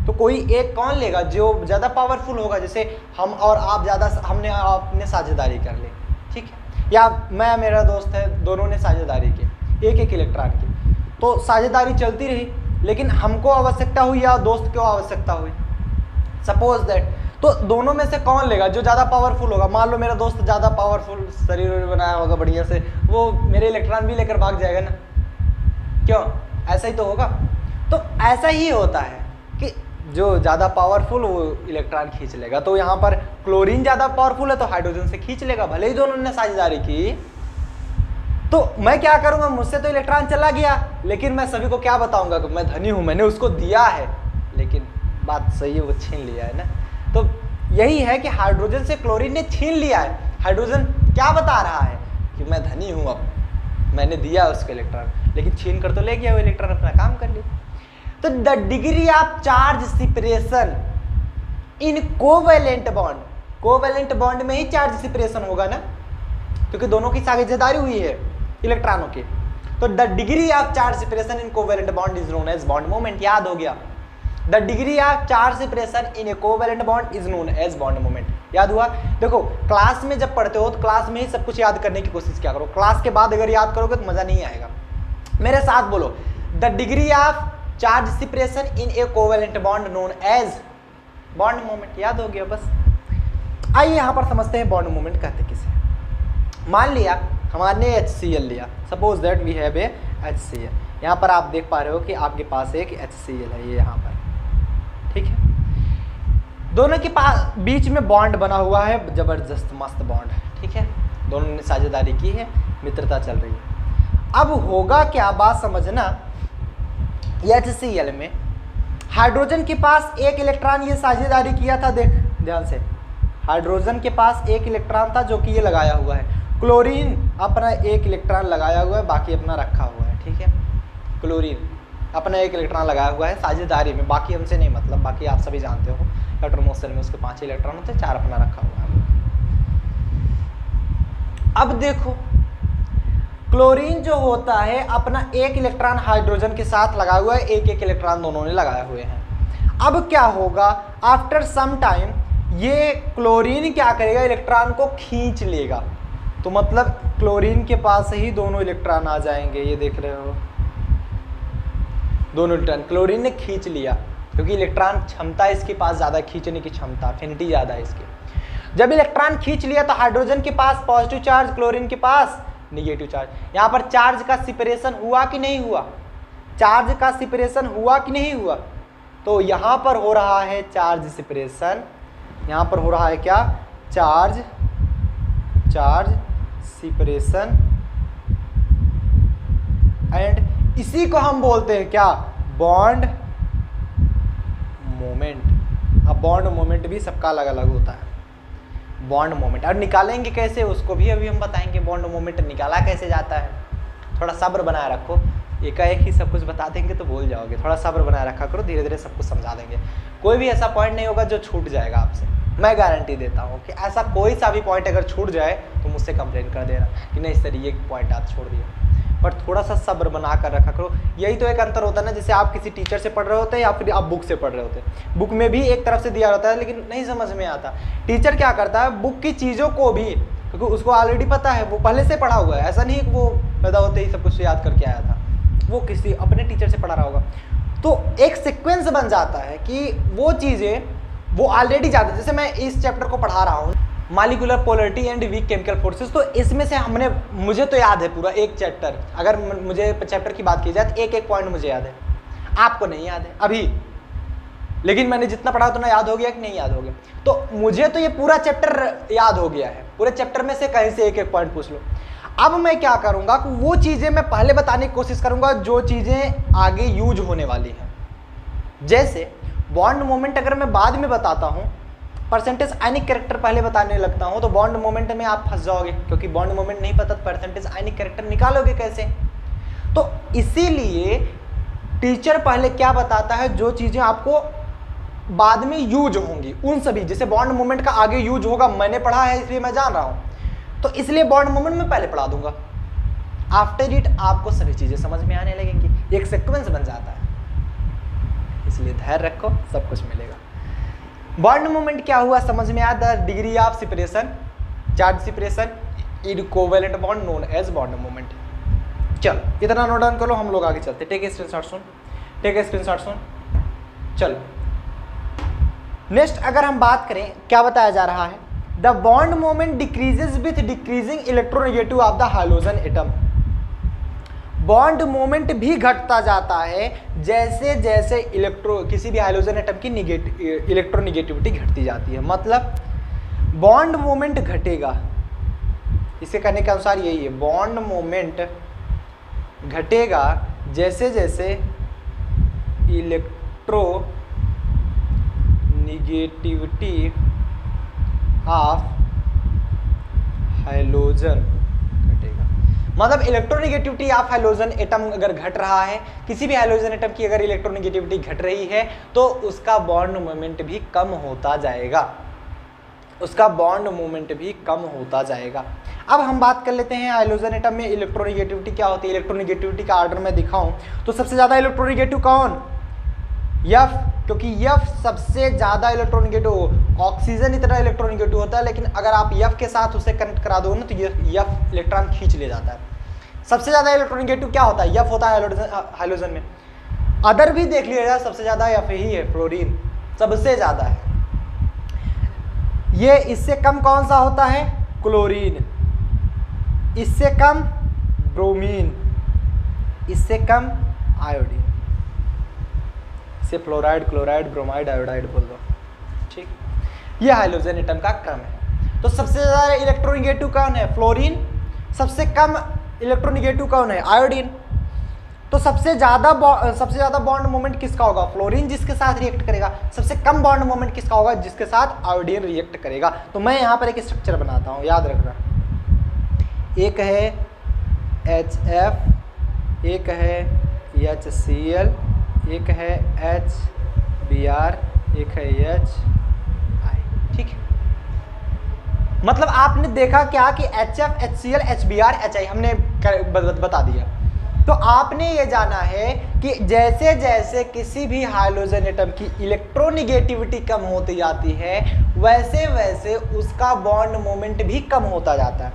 तो कोई एक कौन लेगा जो ज़्यादा पावरफुल होगा। जैसे हम और आप ज़्यादा, हमने आपने साझेदारी कर ली, ठीक है, या मैं मेरा दोस्त है, दोनों ने साझेदारी की एक एक इलेक्ट्रॉन की, तो साझेदारी चलती रही, लेकिन हमको आवश्यकता हुई या दोस्त को आवश्यकता हुई, सपोज दैट, तो दोनों में से कौन लेगा जो ज़्यादा पावरफुल होगा। मान लो मेरा दोस्त ज़्यादा पावरफुल शरीर बनाया होगा बढ़िया से, वो मेरे इलेक्ट्रॉन भी लेकर भाग जाएगा ना, क्यों, ऐसा ही तो होगा। तो ऐसा ही होता है कि जो ज़्यादा पावरफुल वो इलेक्ट्रॉन खींच लेगा। तो यहाँ पर क्लोरीन ज़्यादा पावरफुल है तो हाइड्रोजन से खींच लेगा, भले ही दोनों ने साझेदारी की। तो मैं क्या करूँगा, मुझसे तो इलेक्ट्रॉन चला गया, लेकिन मैं सभी को क्या बताऊँगा कि मैं धनी हूँ, मैंने उसको दिया है, लेकिन बात सही है, वो छीन लिया है ना। तो यही है कि हाइड्रोजन से क्लोरीन ने छीन लिया है। हाइड्रोजन क्या बता रहा है कि मैं धनी हूँ, अब मैंने दिया उसको इलेक्ट्रॉन, लेकिन छीन कर तो ले गया वो इलेक्ट्रॉन, अपना काम कर लिया। तो the degree of charge separation in covalent bond, covalent bond में ही चार्ज सेपरेशन होगा ना, क्योंकि दोनों की साझेदारी हुई है इलेक्ट्रॉनों की। तो the degree of charge separation in covalent bond is known as bond moment. याद हो गया, the degree of charge separation in a covalent bond is known as bond moment. याद हुआ। देखो क्लास में जब पढ़ते हो तो क्लास में ही सब कुछ याद करने की कोशिश क्या करो, क्लास के बाद अगर याद करोगे तो मजा नहीं आएगा। मेरे साथ बोलो, the degree of charge separation in a covalent bond known as bond moment. याद हो गया बस। आइए यहाँ पर समझते हैं बॉन्ड मोमेंट कहते किसे। मान लिया हमारे HCl लिया, suppose that we have a HCl। यहाँ पर आप देख पा रहे हो कि आपके पास एक HCl है, ये यहाँ पर, ठीक है। दोनों के पास बीच में बॉन्ड बना हुआ है, जबरदस्त मस्त बॉन्ड, ठीक है। दोनों ने साझेदारी की है, मित्रता चल रही है। अब होगा क्या, बात समझना, HCl में हाइड्रोजन के पास एक इलेक्ट्रॉन ये साझेदारी किया था, देख ध्यान से, हाइड्रोजन के पास एक इलेक्ट्रॉन था जो कि ये लगाया हुआ है। क्लोरीन अपना एक इलेक्ट्रॉन लगाया हुआ है, बाकी अपना रखा हुआ है, ठीक है। क्लोरीन अपना एक इलेक्ट्रॉन लगाया हुआ है साझेदारी में, बाकी हमसे नहीं मतलब, बाकी आप सभी जानते हो इलेक्ट्रोमोस्फेयर में उसके 5 इलेक्ट्रॉन होते हैं, 4 अपना रखा हुआ है। अब देखो क्लोरीन जो होता है अपना एक इलेक्ट्रॉन हाइड्रोजन के साथ लगाया हुआ है, एक एक इलेक्ट्रॉन दोनों ने लगाए हुए हैं। अब क्या होगा, आफ्टर सम टाइम ये क्लोरीन क्या करेगा, इलेक्ट्रॉन को खींच लेगा। तो मतलब क्लोरीन के पास ही दोनों इलेक्ट्रॉन आ जाएंगे, ये देख रहे हो, दोनों इलेक्ट्रॉन क्लोरीन ने खींच लिया, क्योंकि इलेक्ट्रॉन क्षमता इसके पास ज़्यादा, खींचने की क्षमता, अफिनिटी ज़्यादा है इसकी। जब इलेक्ट्रॉन खींच लिया तो हाइड्रोजन के पास पॉजिटिव चार्ज, क्लोरीन के पास निगेटिव चार्ज। यहाँ पर चार्ज का सेपरेशन हुआ कि नहीं हुआ, चार्ज का सेपरेशन हुआ कि नहीं हुआ, तो यहाँ पर हो रहा है चार्ज सेपरेशन, यहाँ पर हो रहा है क्या, चार्ज सेपरेशन, एंड इसी को हम बोलते हैं क्या, बॉन्ड मोमेंट। अब बॉन्ड मोमेंट भी सबका अलग अलग होता है, बॉन्ड मोमेंट। और निकालेंगे कैसे उसको भी अभी हम बताएंगे, बॉन्ड मोमेंट निकाला कैसे जाता है। थोड़ा सब्र बनाए रखो, एकाएक ही सब कुछ बता देंगे तो भूल जाओगे, थोड़ा सब्र बनाए रखा करो, धीरे धीरे सब कुछ समझा देंगे। कोई भी ऐसा पॉइंट नहीं होगा जो छूट जाएगा आपसे, मैं गारंटी देता हूँ कि ऐसा कोई सा भी पॉइंट अगर छूट जाए तो मुझसे कंप्लेन कर देना कि नहीं सर ये पॉइंट आप छोड़ दिए। पर थोड़ा सा सब्र बना कर रखा करो। यही तो एक अंतर होता है ना, जैसे आप किसी टीचर से पढ़ रहे होते हैं या फिर आप बुक से पढ़ रहे होते हैं। बुक में भी एक तरफ से दिया रहता है लेकिन नहीं समझ में आता। टीचर क्या करता है, बुक की चीज़ों को भी, क्योंकि उसको ऑलरेडी पता है, वो पहले से पढ़ा हुआ है, ऐसा नहीं कि वो पैदा होते ही सब कुछ याद करके आया था, वो किसी अपने टीचर से पढ़ा रहा होगा। तो एक सीक्वेंस बन जाता है कि वो चीज़ें वो ऑलरेडी जानते। जैसे मैं इस चैप्टर को पढ़ा रहा हूँ, molecular polarity and weak chemical forces, तो इसमें से मुझे तो याद है पूरा एक चैप्टर। अगर मुझे चैप्टर की बात की जाए तो एक एक पॉइंट मुझे याद है, आपको नहीं याद है अभी, लेकिन मैंने जितना पढ़ा उतना याद हो गया कि नहीं याद हो गया। तो मुझे तो ये पूरा चैप्टर याद हो गया है, पूरे चैप्टर में से कहीं से एक एक पॉइंट पूछ लो। अब मैं क्या करूँगा कि वो चीज़ें मैं पहले बताने की कोशिश करूँगा जो चीज़ें आगे यूज होने वाली हैं। जैसे बॉन्ड मोमेंट अगर मैं बाद में बताता हूँ, परसेंटेज आयनिक कैरेक्टर पहले बताने लगता हूँ, तो बॉन्ड मोमेंट में आप फंस जाओगे, क्योंकि बॉन्ड मोमेंट नहीं पता तो परसेंटेज आयनिक कैरेक्टर निकालोगे कैसे। तो इसीलिए टीचर पहले क्या बताता है, जो चीज़ें आपको बाद में यूज होंगी उन सभी, जैसे बॉन्ड मोमेंट का आगे यूज होगा, मैंने पढ़ा है इसलिए मैं जान रहा हूँ, तो इसलिए बॉन्ड मोमेंट में पहले पढ़ा दूंगा। आफ्टर इट आपको सभी चीजें समझ में आने लगेंगी, एक सीक्वेंस बन जाता है। इसलिए धैर्य रखो, सब कुछ मिलेगा। बॉन्ड मोमेंट क्या हुआ समझ में आया, the degree of separation, charge separation in covalent bond known as bond moment. चल इतना नोट डाउन करो, हम लोग आगे चलते। टेक ए स्क्रीनशॉट सुन, टेक ए स्क्रीनशॉट सुन। चलो नेक्स्ट अगर हम बात करें, क्या बताया जा रहा है, the bond moment decreases with decreasing electronegative of the hydrogen atom. Bond moment भी घटता जाता है जैसे जैसे किसी भी हाइड्रोजन एटम की इलेक्ट्रोनेगेटिविटी घटती जाती है। मतलब बॉन्ड मोमेंट घटेगा, इसे कहने के अनुसार यही है, बॉन्ड मोमेंट घटेगा जैसे जैसे इलेक्ट्रोनेगेटिविटी ऑफ हाइड्रोजन घटेगा। मतलब इलेक्ट्रोनेगेटिविटी ऑफ हाइड्रोजन एटम अगर घट रहा है, किसी भी हाइड्रोजन एटम की अगर इलेक्ट्रोनेगेटिविटी घट रही है तो उसका बॉन्ड मोमेंट भी कम होता जाएगा, उसका बॉन्ड मोमेंट भी कम होता जाएगा। अब हम बात कर लेते हैं हाइड्रोजन एटम में इलेक्ट्रोनेगेटिविटी क्या होती है। इलेक्ट्रोनेगेटिविटी का ऑर्डर में दिखाऊं तो सबसे ज्यादा इलेक्ट्रोनेगेटिव कौन, F, क्योंकि F सबसे ज्यादा इलेक्ट्रोनेगेटिव, ऑक्सीजन इतना इलेक्ट्रोनेगेटिव होता है, लेकिन अगर आप F के साथ उसे कनेक्ट करा दो ना तो ये F इलेक्ट्रॉन खींच ले जाता है। सबसे ज्यादा इलेक्ट्रोनेगेटिव क्या होता है, F होता है हाइड्रोजन में। अदर भी देख लिया जाए, सबसे ज्यादा F ही है, फ्लोरीन सबसे ज्यादा है। ये इससे कम कौन सा होता है, क्लोरीन, इससे कम ब्रोमीन, इससे कम आयोडीन, इसे फ्लोराइड, क्लोराइड, ब्रोमाइड, आयोडाइड बोल दो, ठीक। ये हाइड्रोजन एटम का क्रम है। तो सबसे ज्यादा इलेक्ट्रोनेगेटिव कौन है, फ्लोरीन। सबसे कम इलेक्ट्रोनेगेटिव कौन है, आयोडीन। तो सबसे ज्यादा बॉन्ड मोमेंट किसका होगा, फ्लोरीन जिसके साथ रिएक्ट करेगा। सबसे कम बॉन्ड मोमेंट किसका होगा, जिसके साथ आयोडीन रिएक्ट करेगा। तो मैं यहाँ पर एक स्ट्रक्चर बनाता हूँ, याद रखना। एक है HF, एक है HCl, एक है HBr, एक है HI, ठीक है। मतलब आपने देखा क्या कि HF, HCl, HBr, HI हमने बता दिया। तो आपने ये जाना है कि जैसे जैसे किसी भी हाइड्रोजन एटम की इलेक्ट्रोनेगेटिविटी कम होती जाती है वैसे वैसे उसका बॉन्ड मोमेंट भी कम होता जाता है।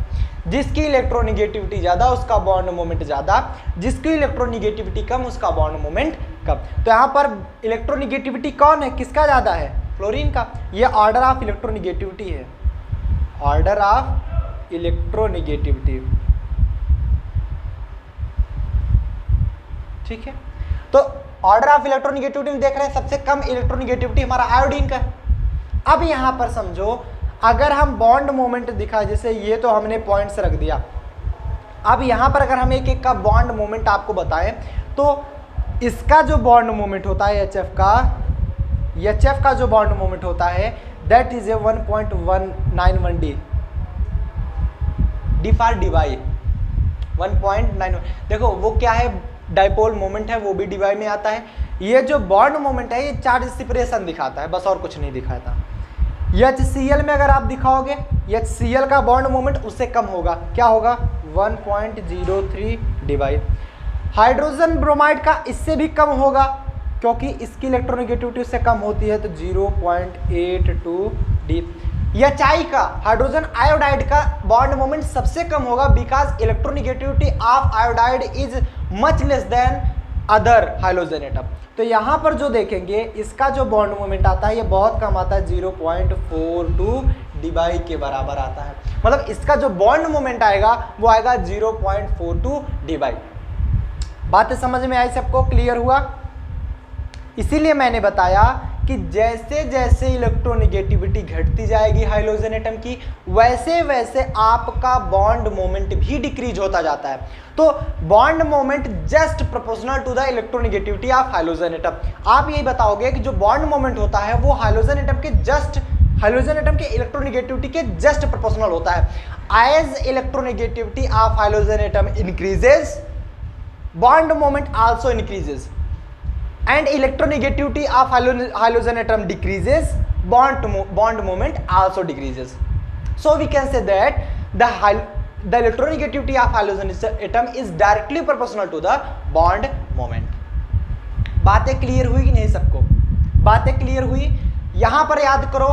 जिसकी इलेक्ट्रोनेगेटिविटी ज़्यादा उसका बॉन्ड मोमेंट ज़्यादा, जिसकी इलेक्ट्रोनेगेटिविटी कम उसका बॉन्ड मोमेंट कम। तो यहाँ पर इलेक्ट्रोनेगेटिविटी कौन है, किसका ज़्यादा है, फ्लोरीन का। ये ऑर्डर ऑफ इलेक्ट्रोनेगेटिविटी है, ऑर्डर ऑफ इलेक्ट्रोनेगेटिविटी, ठीक है। तो ऑर्डर ऑफ इलेक्ट्रोनेगेटिविटी में देख रहे हैं सबसे कम इलेक्ट्रोनेगेटिविटी हमारा आयोडीन का है। अब यहां पर समझो अगर हम बॉन्ड मोमेंट दिखाए, जैसे ये तो हमने पॉइंट्स रख दिया, अब यहां पर अगर हम एक एक का बॉन्ड मोमेंट आपको बताएं तो इसका जो बॉन्ड मोमेंट होता है HF का जो बॉन्ड मोमेंट होता है that is a 1.191 D for debye 1.91। देखो वो क्या है, डाइपोल मोमेंट है, वो भी डिवाई में आता है। ये जो बॉन्ड मोमेंट है ये चार्ज सेपरेशन दिखाता है, बस और कुछ नहीं दिखाता। HCl में अगर आप दिखाओगे HCl का बॉन्ड मोमेंट उससे कम होगा, क्या होगा 1.03 डिवाई। हाइड्रोजन ब्रोमाइड का इससे भी कम होगा क्योंकि इसकी इलेक्ट्रोनेगेटिविटी उससे कम होती है, तो 0.82 डी। HI का, हाइड्रोजन आयोडाइड का बॉन्ड मोमेंट सबसे कम होगा because electronegativity of iodide is much less than other hydrogen atom. तो यहाँ पर जो देखेंगे इसका जो बॉन्ड मोमेंट आता है ये बहुत कम आता है, 0.42 डिवाई के बराबर आता है। मतलब इसका जो बॉन्ड मोमेंट आएगा वो आएगा 0.42 डिवाई। बातें समझ में आई सबको, क्लियर हुआ। इसीलिए मैंने बताया कि जैसे जैसे इलेक्ट्रोनेगेटिविटी घटती जाएगी हाइड्रोजन एटम की वैसे वैसे आपका बॉन्ड मोमेंट भी डिक्रीज होता जाता है। तो bond moment just proportional to the electronegativity of hydrogen atom. आप यही बताओगे कि जो बॉन्ड मोमेंट होता है वो हाइड्रोजन एटम के इलेक्ट्रोनेगेटिविटी के जस्ट प्रोपोर्शनल होता है। As electronegativity of hydrogen atom increases, bond moment also increases, and electronegativity of halogen atom decreases, bond moment also decreases. So we can say that the electronegativity of hydrogen atom is directly proportional to the bond moment. बातें clear हुई कि नहीं सबको? बातें clear हुई? यहां पर याद करो,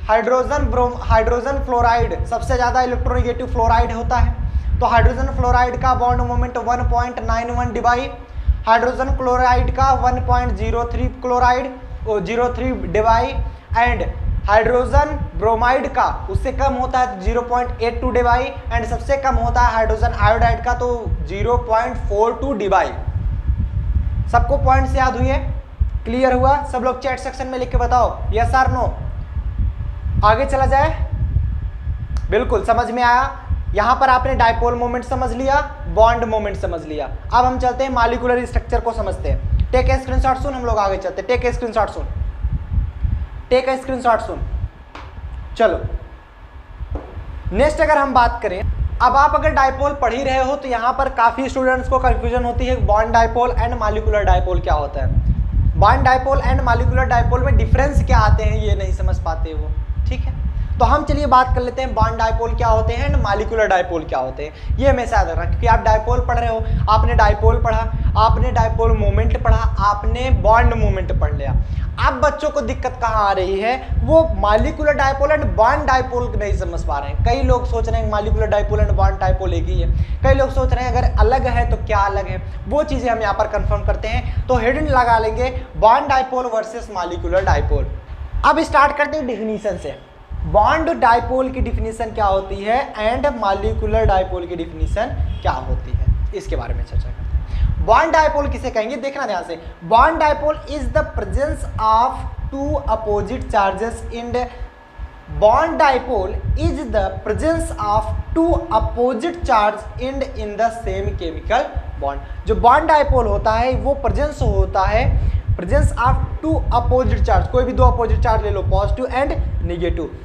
हाइड्रोजन फ्लोराइड सबसे ज्यादा इलेक्ट्रोनेगेटिव फ्लोराइड होता है, तो हाइड्रोजन फ्लोराइड का bond moment 1.91 Dibai, hydrogen chloride का 1.03 chloride 03 Dibai, and hydrogen bromide का उससे कम होता है 0.82 डिवाई, एंड सबसे कम होता है हाइड्रोजन आयोडाइड का तो 0.42 डिवाई। सबको पॉइंट्स याद हुए? क्लियर हुआ? सब लोग चैट सेक्शन में लिख के बताओ यस और नो। आगे चला जाए। बिल्कुल समझ में आया। यहां पर आपने डायपोल मोमेंट समझ लिया, बॉन्ड मोमेंट समझ लिया। अब हम चलते हैं मॉलिक्यूलर स्ट्रक्चर को समझते हैं। टेक ए स्क्रीनशॉट सुन, हम लोग आगे चलते हैं। टेक ए स्क्रीनशॉट सुन, टेक ए स्क्रीनशॉट सुन। चलो नेक्स्ट अगर हम बात करें, अब आप अगर डायपोल पढ़ ही रहे हो तो यहां पर काफी स्टूडेंट्स को कंफ्यूजन होती है, bond dipole and molecular dipole क्या होता है। Bond dipole and molecular dipole में डिफरेंस क्या आते हैं ये नहीं समझ पाते वो, ठीक है। तो हम चलिए बात कर लेते हैं बॉन्ड डायपोल क्या होते हैं एंड मॉलिक्यूलर डायपोल क्या होते हैं। ये हमेशा याद रखना, क्योंकि आप डायपोल पढ़ रहे हो, आपने डायपोल पढ़ा, आपने डायपोल मोमेंट पढ़ा, आपने बॉन्ड मोमेंट पढ़ लिया। अब बच्चों को दिक्कत कहाँ आ रही है, वो molecular dipole and bond dipole नहीं समझ पा रहे हैं। कई लोग सोच रहे हैं molecular dipole and bond dipole एक ही है, कई लोग सोच रहे हैं अगर अलग है तो क्या अलग है, वो चीजें हम यहाँ पर कंफर्म करते हैं। तो हेडिंग लगा लेंगे bond dipole versus molecular dipole. अब स्टार्ट करते हैं डिफिनीशन से। बॉन्ड डायपोल की डिफिनीशन क्या होती है एंड मॉलिक्यूलर डायपोल की डिफिनीशन क्या होती है, इसके बारे में चर्चा करते हैं। बॉन्ड डायपोल किसे कहेंगे, देखना ध्यान से। Bond dipole is the presence of two opposite charges in bond dipole is the presence of two opposite charge in the same chemical bond. जो बॉन्ड डायपोल होता है वो प्रेजेंस होता है, presence of two opposite charge, कोई भी दो opposite charge ले लो, positive and negative,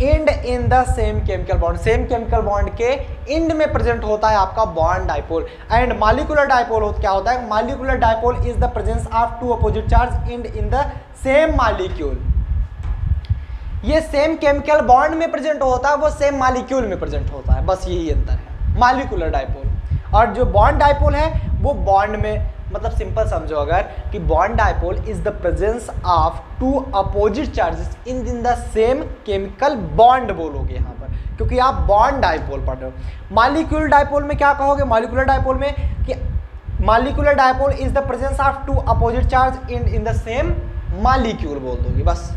and in the same chemical bond, same chemical bond के एंड में प्रेजेंट होता है आपका bond dipole. And molecular dipole क्या होता है, molecular dipole is the presence of two opposite charge and in the same molecule. ये same chemical bond में प्रेजेंट होता है, वो सेम मॉलिक्यूल में प्रेजेंट होता है, बस यही अंतर है मॉलिक्यूलर डायपोल। और जो बॉन्ड डायपोल है वो बॉन्ड में, मतलब सिंपल समझो अगर कि bond dipole is the presence of two opposite charges in the same chemical bond बोलोगे यहाँ पर, क्योंकि आप बॉन्ड डायपोल पढ़ रहे हो। मॉलिक्यूलर डायपोल में क्या कहोगे, मॉलिक्यूलर डायपोल में कि molecular dipole is the presence of two opposite charge in the same molecule बोल दोगे बस।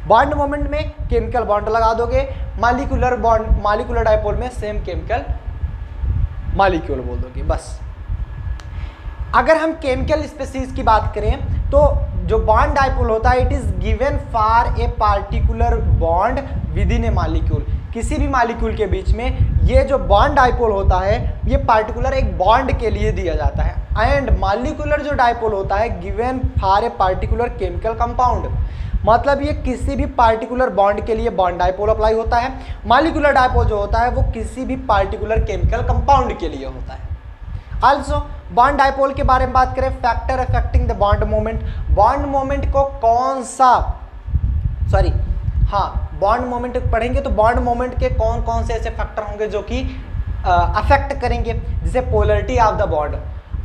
बॉन्ड मोमेंट में केमिकल बॉन्ड लगा दोगे, मॉलिक्यूलर बॉन्ड, मॉलिक्यूलर डायपोल में सेम केमिकल मॉलिक्यूल बोल दोगे बस। अगर हम केमिकल स्पीशीज की बात करें तो जो बॉन्ड डायपोल होता है, it is given for a particular bond with in A molecule. किसी भी मॉलिक्यूल के बीच में ये जो बॉन्ड डायपोल होता है ये पार्टिकुलर एक बॉन्ड के लिए दिया जाता है। एंड मॉलिक्यूलर जो डायपोल होता है given for a particular chemical compound, मतलब ये किसी भी पार्टिकुलर बॉन्ड के लिए बॉन्ड डायपोल अप्लाई होता है। मॉलिक्यूलर डायपोल जो होता है वो किसी भी पार्टिकुलर केमिकल कंपाउंड के लिए होता है। आल्सो बॉन्ड डायपोल के बारे में बात करें, factor affecting the bond moment, bond moment को कौन सा, सॉरी हाँ बॉन्ड मोमेंट पढ़ेंगे तो बॉन्ड मोमेंट के कौन कौन से ऐसे फैक्टर होंगे जो कि अफेक्ट करेंगे, जैसे polarity of the bond,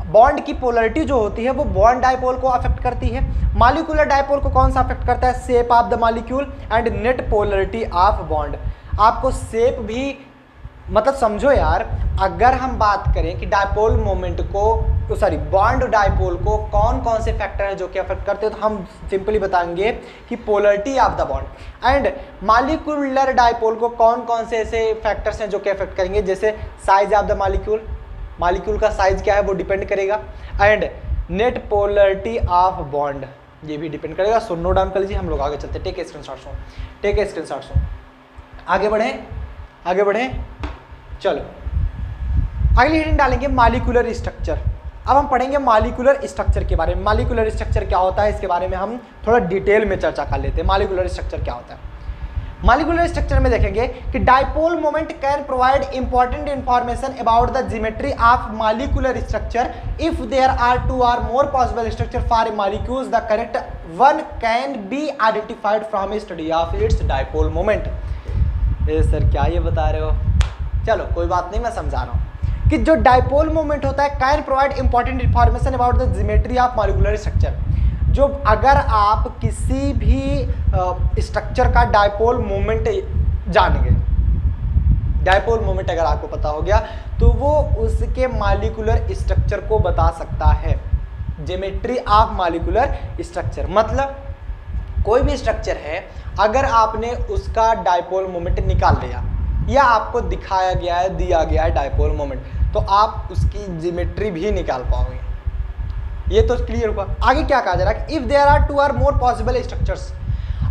bond की पोलरिटी जो होती है वो बॉन्ड डायपोल को अफेक्ट करती है। मॉलिक्यूलर डायपोल को कौन सा अफेक्ट करता है, shape of the molecule and net polarity of bond. आपको शेप भी, मतलब समझो यार, अगर हम बात करें कि डायपोल मोमेंट को, सॉरी बॉन्ड डायपोल को कौन कौन से फैक्टर हैं जो कि अफेक्ट करते हैं, तो हम सिंपली बताएंगे कि polarity of the bond. And molecular dipole को कौन कौन से ऐसे फैक्टर्स हैं जो कि अफेक्ट करेंगे, जैसे size of the molecule, molecule का साइज क्या है वो डिपेंड करेगा, and net polarity of bond ये भी डिपेंड करेगा। सो नोट डाउन कर लीजिए, हम लोग आगे चलते हैं। Take a screenshot, take a screenshot, आगे बढ़ें, आगे बढ़ें। चलो अगली हेडिंग डालेंगे मॉलिक्यूलर स्ट्रक्चर। अब हम पढ़ेंगे मॉलिक्यूलर स्ट्रक्चर के बारे में। मॉलिक्यूलर स्ट्रक्चर क्या होता है इसके बारे में हम थोड़ा डिटेल में चर्चा कर लेते हैं। मॉलिक्यूलर स्ट्रक्चर क्या होता है, मॉलिक्यूलर स्ट्रक्चर में देखेंगे कि dipole moment can provide important information about the geometry of molecular structure. If there are two or more possible structure for molecules the correct one can be identified from a study of its dipole moment. Sir क्या ये बता रहे हो, चलो कोई बात नहीं, मैं समझा रहा हूँ कि जो डाइपोल मोमेंट होता है can provide important information about the geometry of molecular structure. जो अगर आप किसी भी स्ट्रक्चर का डाइपोल मोमेंट जान गए, डाइपोल मोमेंट अगर आपको पता हो गया तो वो उसके मॉलिक्यूलर स्ट्रक्चर को बता सकता है। ज्योमेट्री ऑफ मॉलिक्यूलर स्ट्रक्चर मतलब कोई भी स्ट्रक्चर है, अगर आपने उसका डाइपोल मोमेंट निकाल लिया या आपको दिखाया गया है, दिया गया है डाइपोल मोमेंट, तो आप उसकी ज्योमेट्री भी निकाल पाओगे। ये तो क्लियर हुआ। आगे क्या कहा जा रहा है कि if there are two or more possible structures,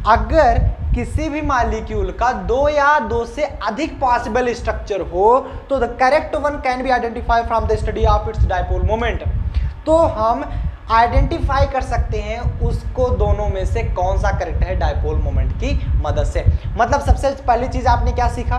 अगर किसी भी मॉलिक्यूल का दो या दो से अधिक पॉसिबल स्ट्रक्चर हो तो the correct one can B identify from the study of it's dipole moment. तो हम आइडेंटिफाई कर सकते हैं उसको दोनों में से कौन सा करेक्ट है डाइपोल मोमेंट की मदद से। मतलब सबसे पहली चीज आपने क्या सीखा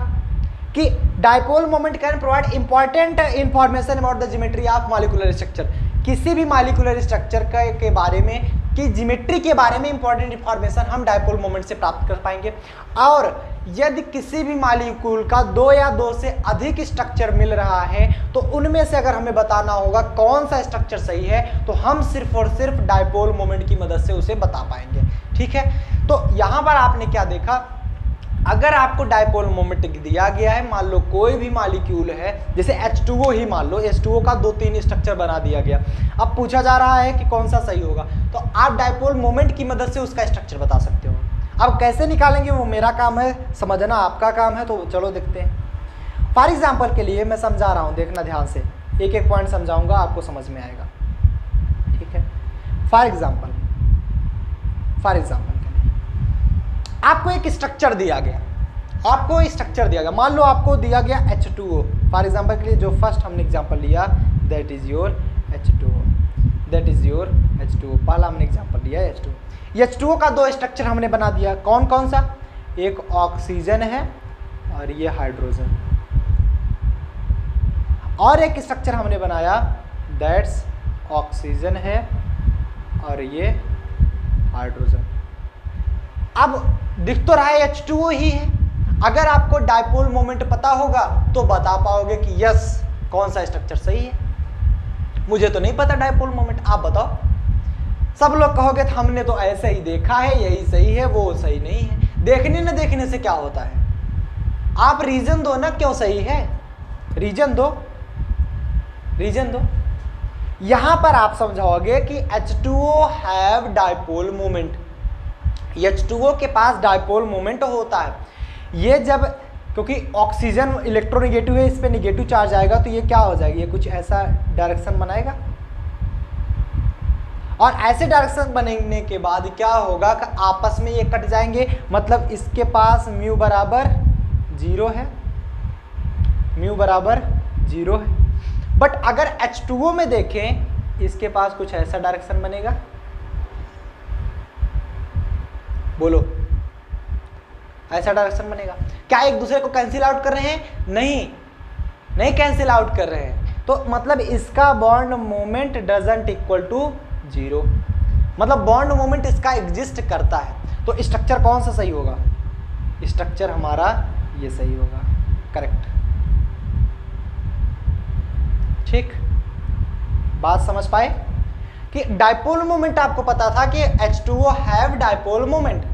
कि dipole moment can provide important information about the geometry of molecular structure. किसी भी मॉलिक्यूलर स्ट्रक्चर के बारे में, कि ज्योमेट्री के बारे में इंपॉर्टेंट इंफॉर्मेशन हम डाइपोल मोमेंट से प्राप्त कर पाएंगे। और यदि किसी भी मॉलिक्यूल का दो या दो से अधिक स्ट्रक्चर मिल रहा है तो उनमें से अगर हमें बताना होगा कौन सा स्ट्रक्चर सही है तो हम सिर्फ और सिर्फ डाइपोल मोमेंट की मदद से उसे बता पाएंगे। ठीक है, तो यहां पर आपने क्या देखा, अगर आपको डाइपोल मोमेंट दिया गया है, मान लो कोई भी मॉलिक्यूल है, जैसे H2O ही मान लो, H2O का 2-3 स्ट्रक्चर बना दिया गया, अब पूछा जा रहा है कि कौन सा सही होगा, तो आप डाइपोल मोमेंट की मदद से उसका स्ट्रक्चर बता सकते हो। अब कैसे निकालेंगे वो मेरा काम है, समझना आपका काम है, तो चलो देखते हैं। फॉर एग्जाम्पल के लिए मैं समझा रहा हूँ, देखना ध्यान से, एक एक पॉइंट समझाऊंगा, आपको समझ में आएगा। ठीक है, फॉर एग्जाम्पल आपको एक स्ट्रक्चर दिया गया, मान लो आपको दिया गया H2O। फॉर एग्जाम्पल के लिए जो फर्स्ट हमने एग्जाम्पल लिया दैट इज योर H2O, पहला हमने एग्जाम्पल लिया H2O का दो स्ट्रक्चर हमने बना दिया, कौन कौन सा, एक ऑक्सीजन है और ये हाइड्रोजन, और एक स्ट्रक्चर हमने बनाया दैट्स ऑक्सीजन है और ये हाइड्रोजन। अब दिख तो रहा है H2O ही है, अगर आपको डाइपोल मोमेंट पता होगा तो बता पाओगे कि यस कौन सा स्ट्रक्चर सही है। मुझे तो नहीं पता डाइपोल मोमेंट, आप बताओ। सब लोग कहोगे तो हमने तो ऐसे ही देखा है, यही सही है, वो सही नहीं है। देखने न देखने से क्या होता है, आप रीजन दो ना, क्यों सही है, रीजन दो। यहां पर आप समझाओगे कि H2O have dipole moment, H2O के पास डाइपोल मोमेंट होता है। ये जब, क्योंकि ऑक्सीजन इलेक्ट्रोनेगेटिव है, इस पे नेगेटिव चार्ज आएगा तो ये क्या हो जाएगी, ये कुछ ऐसा डायरेक्शन बनाएगा, और ऐसे डायरेक्शन बनने के बाद क्या होगा कि आपस में ये कट जाएंगे, मतलब इसके पास म्यू बराबर 0 है, बट अगर H2O में देखें इसके पास कुछ ऐसा डायरेक्शन बनेगा, बोलो ऐसा डायरेक्शन बनेगा। क्या एक दूसरे को कैंसिल आउट कर रहे हैं, नहीं कैंसिल आउट कर रहे हैं, तो मतलब इसका bond moment doesn't equal to 0, मतलब बॉन्ड मोमेंट इसका एग्जिस्ट करता है। तो स्ट्रक्चर कौन सा सही होगा, स्ट्रक्चर हमारा ये सही होगा, करेक्ट। ठीक, बात समझ पाए कि डाइपोल मोमेंट आपको पता था कि H2O हैव डाइपोल मोमेंट।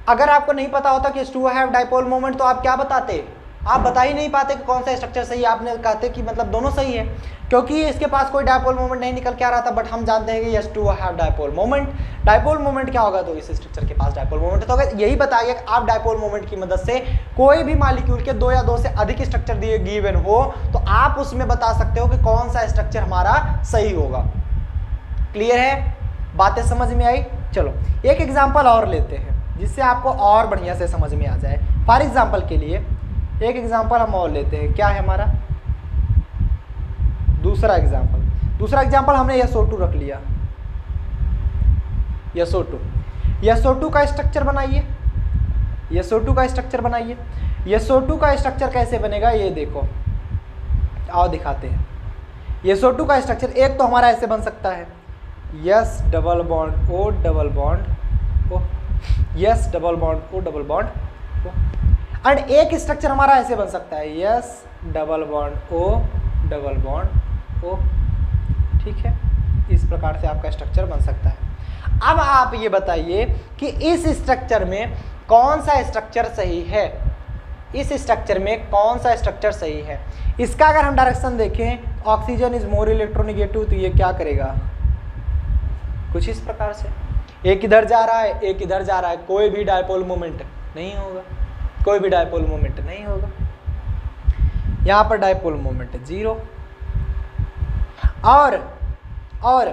अगर आपको नहीं पता होता कि H2O हैव डाइपोल मोमेंट तो आप क्या बताते, आप बता ही नहीं पाते कि कौन सा स्ट्रक्चर सही है, आपने कहते कि मतलब दोनों सही है, क्योंकि इसके पास कोई डाइपोल मोमेंट नहीं निकल के आ रहा था। बट हम जानते हैं कि H2O have dipole moment, dipole moment क्या होगा, तो इस स्ट्रक्चर के पास डाइपोल मोमेंट होगा। यही बताइए कि आप डाइपोल मोमेंट की मदद से कोई भी मॉलिक्यूल के दो या दो से अधिक स्ट्रक्चर दिए गिवन हो तो आप उसमें बता सकते हो कि कौन सा स्ट्रक्चर हमारा सही होगा। क्लियर है, बातें समझ में आई। चलो एक एग्जाम्पल और लेते हैं जिससे आपको और बढ़िया से समझ में आ जाए। फॉर एग्जाम्पल के लिए एक एग्जाम्पल हम और लेते हैं, क्या है हमारा दूसरा एग्जाम्पल हमने SO2 रख लिया, SO2 का स्ट्रक्चर बनाइए, SO2 का स्ट्रक्चर कैसे बनेगा ये देखो, आओ दिखाते हैं। SO2 का स्ट्रक्चर एक तो हमारा ऐसे बन सकता है S double bond O double bond O, S double bond O double bond O। And एक स्ट्रक्चर हमारा ऐसे बन सकता है, S double bond O double bond O, ठीक है, इस प्रकार से आपका स्ट्रक्चर बन सकता है। अब आप ये बताइए कि इस स्ट्रक्चर में कौन सा स्ट्रक्चर सही है, इस स्ट्रक्चर में कौन सा स्ट्रक्चर सही है। इसका अगर हम डायरेक्शन देखें, ऑक्सीजन इज मोर इलेक्ट्रोनेगेटिव, तो ये क्या करेगा, कुछ इस प्रकार से, एक इधर जा रहा है एक इधर जा रहा है, कोई भी डायपोल मोमेंट नहीं होगा, कोई भी डायपोल मोमेंट नहीं होगा। यहां पर डायपोल मोमेंट 0। और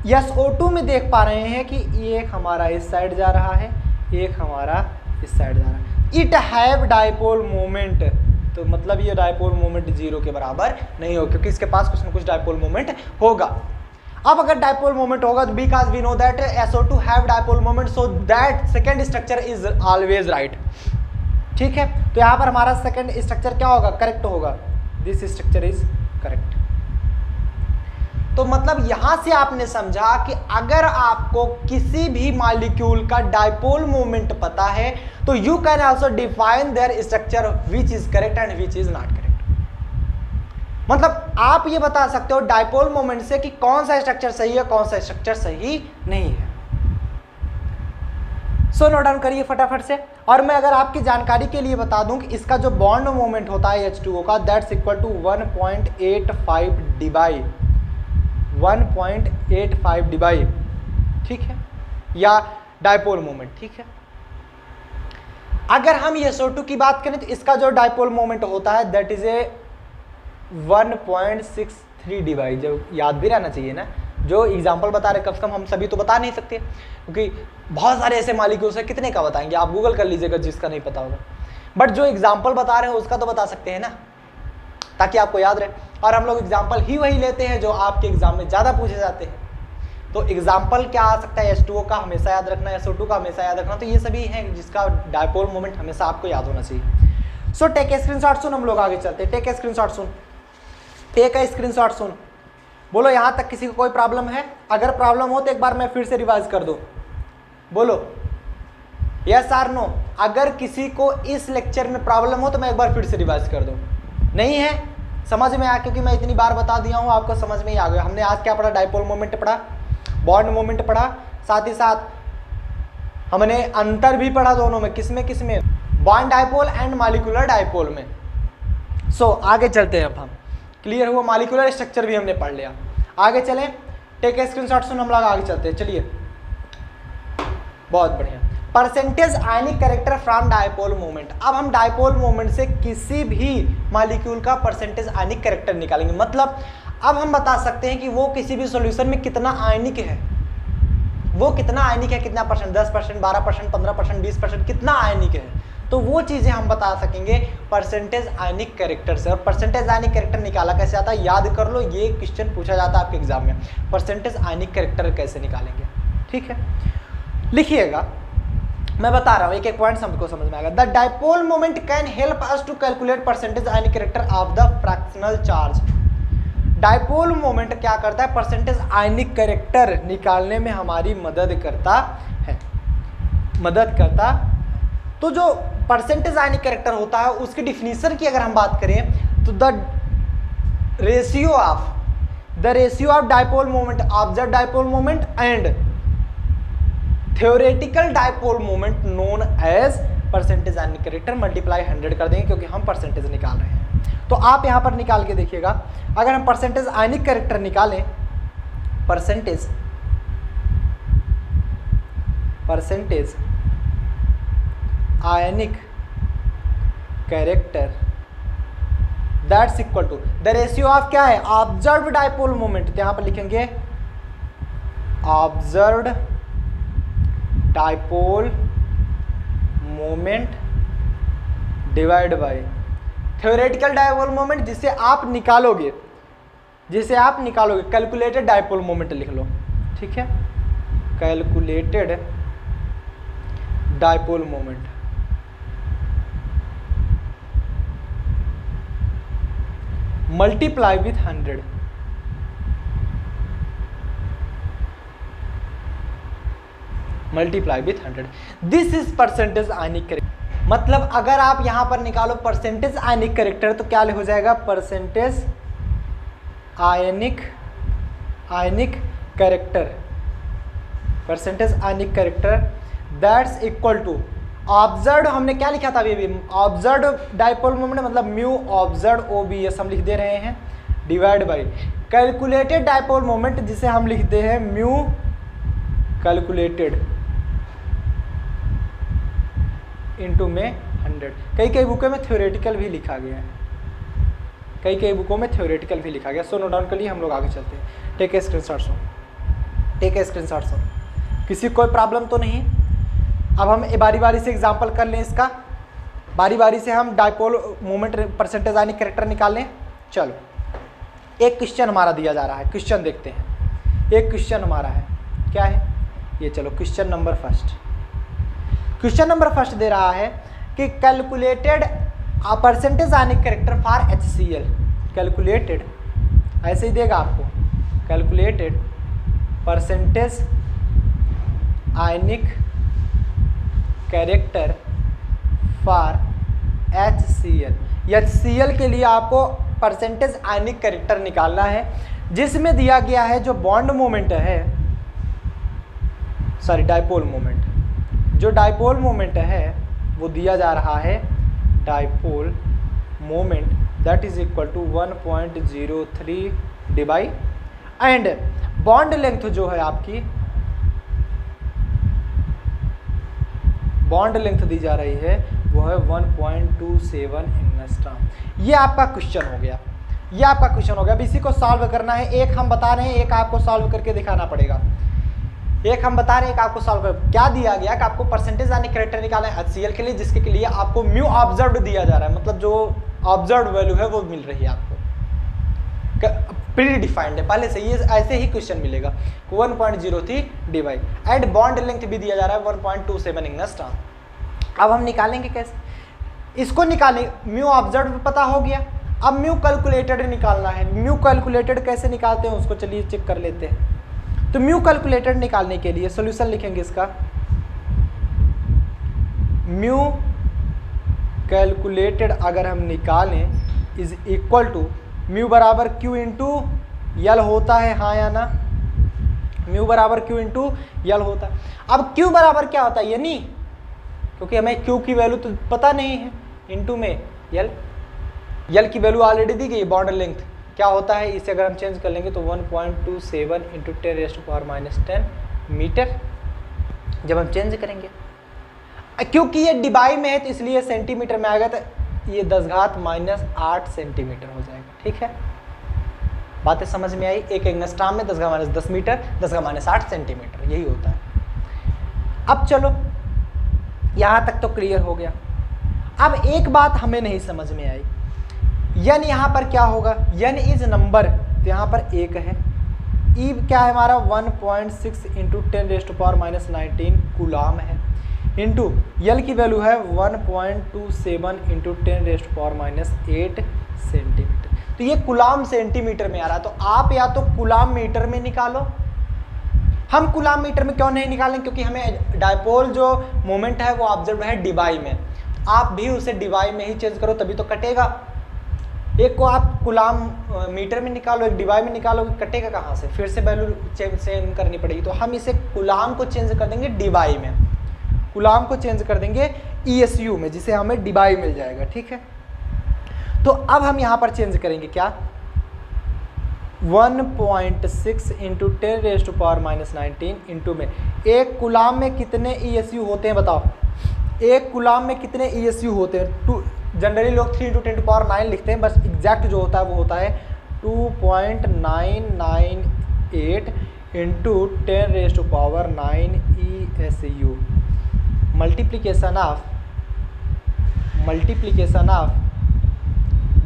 SO2 में देख पा रहे हैं कि एक हमारा इस साइड जा रहा है, एक हमारा इस साइड जा रहा है। इट हैव डायपोल मोमेंट, तो मतलब ये डायपोल मोमेंट 0 के बराबर नहीं हो, क्योंकि इसके पास कुछ ना कुछ डायपोल मोमेंट होगा। अब अगर डायपोल मोमेंट होगा तो because we know that SO2 have dipole moment, so that second structure is always right, ठीक है। तो यहाँ पर हमारा सेकंड स्ट्रक्चर क्या होगा, करेक्ट होगा, दिस स्ट्रक्चर इज करेक्ट। तो मतलब यहां से आपने समझा कि अगर आपको किसी भी मॉलिक्यूल का डायपोल मोमेंट पता है तो you can also define there structure which is correct and which is not correct. मतलब आप ये बता सकते हो डायपोल मोमेंट से कि कौन सा स्ट्रक्चर सही है, कौन सा स्ट्रक्चर सही नहीं है। सो नोट डाउन करिए फटाफट से। और मैं अगर आपकी जानकारी के लिए बता दूं कि इसका जो बॉन्ड मोमेंट होता है H2O का, that's equal to 1.85 Dibai 1.85 Dibai, ठीक है, या डायपोल मोमेंट, ठीक है। अगर हम SO2 की बात करें तो इसका जो डायपोल मोमेंट होता है दैट इज ए 1.63 डिवाई, जो याद भी रहना चाहिए ना, जो एग्जाम्पल बता रहे कम से कम हम सभी तो बता नहीं सकते, क्योंकि बहुत सारे ऐसे मालिक्यूल्स हैं, कितने का बताएंगे, आप गूगल कर लीजिएगा जिसका नहीं पता होगा, बट जो एग्जाम्पल बता रहे हैं उसका तो बता सकते हैं ना, ताकि आपको याद रहे। और हम लोग एग्जाम्पल ही वही लेते हैं जो आपके एग्जाम में ज़्यादा पूछे जाते हैं। तो एग्जाम्पल क्या आ सकता है, H2O का हमेशा याद रखना, SO2 का हमेशा याद रखना, तो ये सभी हैं जिसका डायपोल मोमेंट हमेशा आपको याद होना चाहिए। सो टेक ए स्क्रीनशॉट सुन, हम लोग आगे चलते हैं। टेक ए स्क्रीनशॉट सुन, टेक ए स्क्रीनशॉट सुन। बोलो यहाँ तक किसी को कोई प्रॉब्लम है? अगर प्रॉब्लम हो तो एक बार मैं फिर से रिवाइज कर दूँ, बोलो यस आर नो। अगर किसी को इस लेक्चर में प्रॉब्लम हो तो मैं एक बार फिर से रिवाइज कर दूँ। नहीं है, समझ में आया, क्योंकि मैं इतनी बार बता दिया हूँ, आपको समझ में ही आ गया। हमने आज क्या पढ़ा, डायपोल मोमेंट पढ़ा, बॉन्ड मोमेंट पढ़ा, साथ ही साथ हमने अंतर भी पढ़ा दोनों में, किसमें किसमें, bond dipole and molecular dipole में। सो आगे चलते हैं अब हम, क्लियर हुआ, मॉलिक्यूलर स्ट्रक्चर भी हमने पढ़ लिया। आगे चलें, टेक ए स्क्रीनशॉट सुन, हम लोग आगे चलते हैं। चलिए, बहुत बढ़िया। Percentage ionic character from dipole moment. अब हम डायपोल मोमेंट से किसी भी मॉलिक्यूल का परसेंटेज आयनिक कैरेक्टर निकालेंगे। मतलब अब हम बता सकते हैं कि वो किसी भी सॉल्यूशन में कितना आयनिक है, वो कितना आयनिक है, कितना परसेंट, 10%, 12%, 15%, 20%, कितना आयनिक है, तो वो चीज़ें हम बता सकेंगे परसेंटेज आयनिक कैरेक्टर से। और परसेंटेज आयनिक कैरेक्टर निकाला कैसे आता है, याद कर लो, ये क्वेश्चन पूछा जाता है आपके एग्जाम में, परसेंटेज आयनिक कैरेक्टर कैसे निकालेंगे, ठीक है। लिखिएगा, मैं बता रहा हूँ, एक एक पॉइंट हमको समझ में आएगा। The dipole moment can help us to calculate percentage ionic character of the fractional charge. Dipole moment क्या करता है, परसेंटेज आयनिक कैरेक्टर निकालने में हमारी मदद करता है। तो जो परसेंटेज आयनिक कैरेक्टर होता है उसकी डिफिनीशन की अगर हम बात करें तो the ratio of dipole moment, observe dipole moment and theoretical dipole moment known as percentage ionic character multiply 100 कर देंगे, क्योंकि हम परसेंटेज निकाल रहे हैं। तो आप यहां पर निकाल के देखिएगा, अगर हम परसेंटेज आयनिक कैरेक्टर निकालें, percentage ionic character that's equal to the ratio of क्या है, ऑब्जर्व्ड डायपोल मोमेंट। तो यहां पर लिखेंगे observed dipole moment divide by theoretical dipole moment, जिसे आप निकालोगे, कैलकुलेटेड डायपोल मोमेंट लिख लो, ठीक है, calculated dipole moment multiply with 100, multiply with 100, this is percentage ionic character. मतलब अगर आप यहाँ पर निकालो परसेंटेज आयनिक कैरेक्टर तो क्या हो जाएगा, percentage ionic character, percentage ionic character that's equal to observe, हमने क्या लिखा था अभी, ऑब्जर्व डाइपोल मोमेंट मतलब म्यू ऑब्जर्व OBS हम लिख दे रहे हैं, divide by calculated dipole moment जिसे हम लिखते हैं म्यू कैलकुलेटेड इनटू में 100। कई बुकों में थ्योरेटिकल भी लिखा गया है, कई बुकों में थ्योरेटिकल भी लिखा गया। सो नोट डाउन के लिए हम लोग आगे चलते हैं। Take a screenshot so, take a screenshot so, किसी कोई प्रॉब्लम तो नहीं। अब हम बारी बारी से एग्जांपल कर लें इसका, बारी बारी से हम dipole moment percentage ionic character निकाल लें। चलो एक क्वेश्चन हमारा दिया जा रहा है, क्वेश्चन देखते हैं। एक क्वेश्चन हमारा है, क्या है ये, चलो question number first. Question number first दे रहा है कि calculated percentage ionic character for HCl, calculated ऐसे ही देगा आपको, calculated percentage ionic character for HCl। HCl के लिए आपको परसेंटेज आयनिक कैरेक्टर निकालना है, जिसमें दिया गया है जो बॉन्ड मोमेंट है, सॉरी डाइपोल मोमेंट, जो डाइपोल मोमेंट है वो दिया जा रहा है dipole moment that is equal to 1.03 divide and bond length जो है आपकी, बॉन्ड लेंथ दी जा रही है वो है 1.27 एंगस्ट्रॉम। ये आपका क्वेश्चन हो गया, ये आपका क्वेश्चन हो गया। अब इसी को सॉल्व करना है, एक हम बता रहे हैं, एक आपको सॉल्व करके दिखाना पड़ेगा। एक हम बता रहे हैं, एक आपको सॉल्व कर, क्या दिया गया कि आपको परसेंटेज आयनिक कैरेक्टर निकालना है HCl के लिए, जिसके लिए आपको म्यू ऑब्जर्व्ड दिया जा रहा है, मतलब जो ऑब्जर्व्ड वैल्यू है वो मिल रही है आपको, प्री डिफाइंड है पहले से, ये ऐसे ही क्वेश्चन मिलेगा 1.03 डिवाइड एंड बॉन्ड लेंथ भी दिया जा रहा है 1.27 एंगस्ट्रॉम। अब हम निकालेंगे कैसे इसको, निकालें म्यू ऑब्जर्व्ड पता हो गया, अब म्यू कैलकुलेटेड निकालना है। म्यू कैलकुलेटेड कैसे निकालते हैं उसको चलिए चेक कर लेते हैं। तो म्यू कैलकुलेटेड निकालने के लिए सॉल्यूशन लिखेंगे इसका, म्यू कैलकुलेटेड अगर हम निकालें इज इक्वल टू म्यू बराबर क्यू इंटू यल होता है, हाँ या ना, म्यू बराबर क्यू इंटू यल होता है। अब क्यू बराबर क्या होता है ये नहीं, क्योंकि हमें क्यू की वैल्यू तो पता नहीं है, इंटू में यल, यल की वैल्यू ऑलरेडी दी गई, बॉन्ड लेंथ क्या होता है, इसे अगर हम चेंज कर लेंगे तो 1.27 इंटू 10⁻⁻10 मीटर जब हम चेंज करेंगे। क्योंकि ये डिबाई में है तो इसलिए सेंटीमीटर में आएगा, तो ये 10⁻⁻8 सेंटीमीटर हो जाएगा। ठीक है, बातें समझ में आई। एक एंगस्ट्रॉम में 10⁻10 मीटर, 10⁻8 सेंटीमीटर, यही होता है। अब चलो यहाँ तक तो क्लियर हो गया। अब एक बात हमें नहीं समझ में आई, यन यहाँ पर क्या होगा, यन इज नंबर, तो यहाँ पर एक है, ई क्या है हमारा 1.6 इंटू 10⁻⁻19 कूलाम है, इंटू यल की वैल्यू है 1.27 इंटू 10⁻⁸ सेंटीमीटर। तो ये कूलाम सेंटीमीटर में आ रहा है, तो आप या तो कूलाम मीटर में निकालो। हम कूलाम मीटर में क्यों नहीं निकालें, क्योंकि हमें डाइपोल जो मोमेंट है वो ऑब्जर्व है डिवाई में, आप भी उसे डिवाई में ही चेंज करो तभी तो कटेगा। एक को आप कूलाम मीटर में निकालो, एक डिवाई में निकालो, कटेगा कहाँ से, फिर से वैल्यू चेंज करनी पड़ेगी। तो हम इसे कूलाम को चेंज कर देंगे डिवाई में, कूलाम को चेंज कर देंगे ESU में, जिसे हमें डिवाई मिल जाएगा। ठीक है, तो अब हम यहाँ पर चेंज करेंगे क्या, 1.6 इंटू 10⁻⁻19 इंटू में, एक कूलाम में कितने ESU होते हैं बताओ, एक कूलाम में कितने ESU होते हैं। जनरली लोग 3 इंटू 10⁻9 लिखते हैं, बस एग्जैक्ट जो होता है वो होता है 2.998 into 10⁻9 ESU multiplication of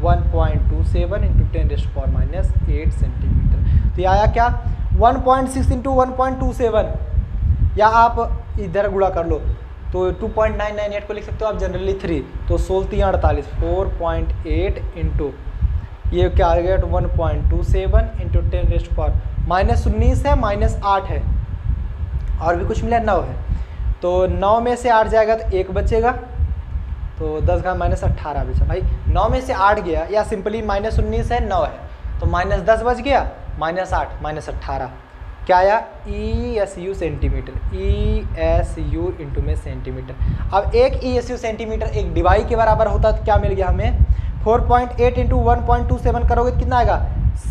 1.27 into 10⁻8 centimetre. तो ये आया क्या 1.6 इंटू 1.27, या आप इधर गुणा कर लो तो 2.998 को लिख सकते हो आप जनरली 3, तो 16×3 = 4.8 इंटू ये क्या आ गया 1.27 इंटू 10⁻⁻19 है, -8 है, और भी कुछ मिला 9 है, तो 9 में से 8 जाएगा तो 1 बचेगा, तो 10 घात -18 बचा भाई। 9 में से 8 गया, या सिंपली -19 है 9 है तो -10 बच गया, -8 -18 क्या आया, ESU सेंटीमीटर, ESU इंटू में सेंटीमीटर। अब एक ESU सेंटीमीटर एक डिवाई के बराबर होता तो क्या मिल गया हमें, 4.8 इंटू 1.27 करोगे तो कितना आएगा,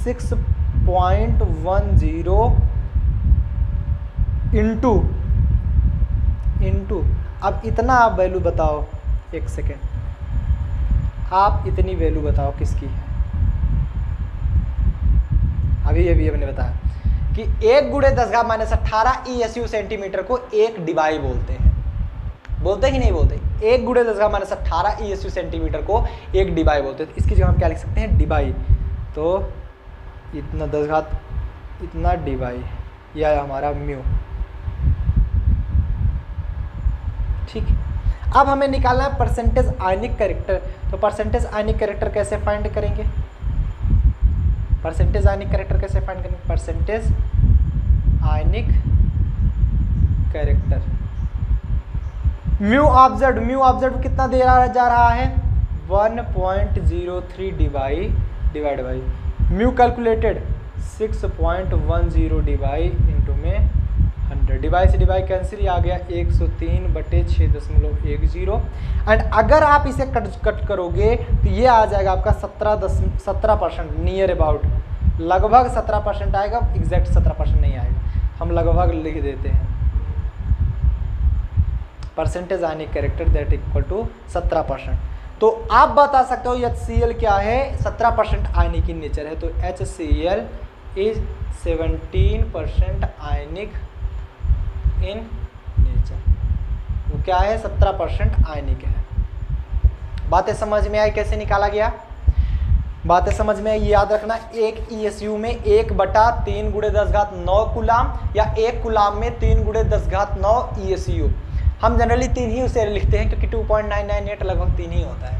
6.10 इंटू अब इतना आप वैल्यू बताओ, एक सेकेंड, आप इतनी वैल्यू बताओ किसकी है। अभी हमने बताया कि 1 गुणे 10 घात -18 ESU सेंटीमीटर को एक डिवाई बोलते हैं, बोलते कि नहीं बोलते, 1 गुणे 10 घात -18 ESU सेंटीमीटर को एक डिवाई बोलते हैं। तो इसकी जगह हम क्या लिख सकते हैं, डिवाई, तो इतना 10 घात इतना डिवाई, यह है हमारा म्यू, ठीक। अब हमें निकालना है परसेंटेज आयनिक कैरेक्टर। तो परसेंटेज आयनिक कैरेक्टर कैसे फाइंड करेंगे, परसेंटेज आयनिक कैरेक्टर कैसे फाइंड करेंगे, percentage ionic character, mu observe कितना दे जा रहा है, 1.03 divide by mu calculated 6.10 debye into में 100, डिवाई से डिवाई कैंसिल, आ गया 103/6.10। एंड अगर आप इसे कट करोगे तो ये आ जाएगा आपका 17%, नियर अबाउट, लगभग 17% आएगा, एग्जैक्ट 17% नहीं आएगा, हम लगभग लिख देते हैं। Percentage ionic character that equal to 17%। तो आप बता सकते हो HCl क्या है, 17% आयनिक इन नेचर है, तो HCl is 17% ionic in nature, वो क्या है, 17% आयनिक है। बातें समझ में आई कैसे निकाला गया, बातें समझ में आई, याद रखना, एक ESU में 1/3 गुणे 10 घात 9 कुलाम, या 1 कुलाम में 3 गुणे 10 घात 9 ESU। हम जनरली 3 ही उसे लिखते हैं क्योंकि 2.998 लगभग 3 ही होता है,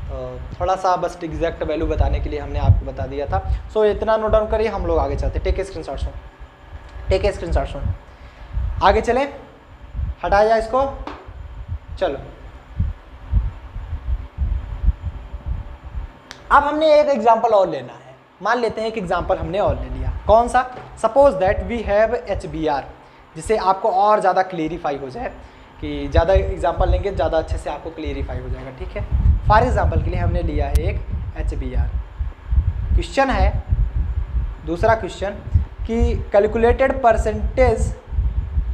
तो थोड़ा सा बस एग्जैक्ट वैल्यू बताने के लिए हमने आपको बता दिया था। सो इतना नोट डाउन करिए, हम लोग आगे चलते, टेक ए स्क्रीनशॉट, आगे चले, हटाया जाए इसको, चलो। अब हमने एक एग्जांपल और लेना है, मान लेते हैं एक एग्जांपल हमने और ले लिया, कौन सा, suppose that we have HBr, जिससे आपको और ज़्यादा क्लियरिफाई हो जाए, कि ज़्यादा एग्जांपल लेंगे ज़्यादा अच्छे से आपको क्लियरिफाई हो जाएगा, ठीक है। फॉर एग्जांपल के लिए हमने लिया है एक HBr। क्वेश्चन है, दूसरा क्वेश्चन, कि calculated percentage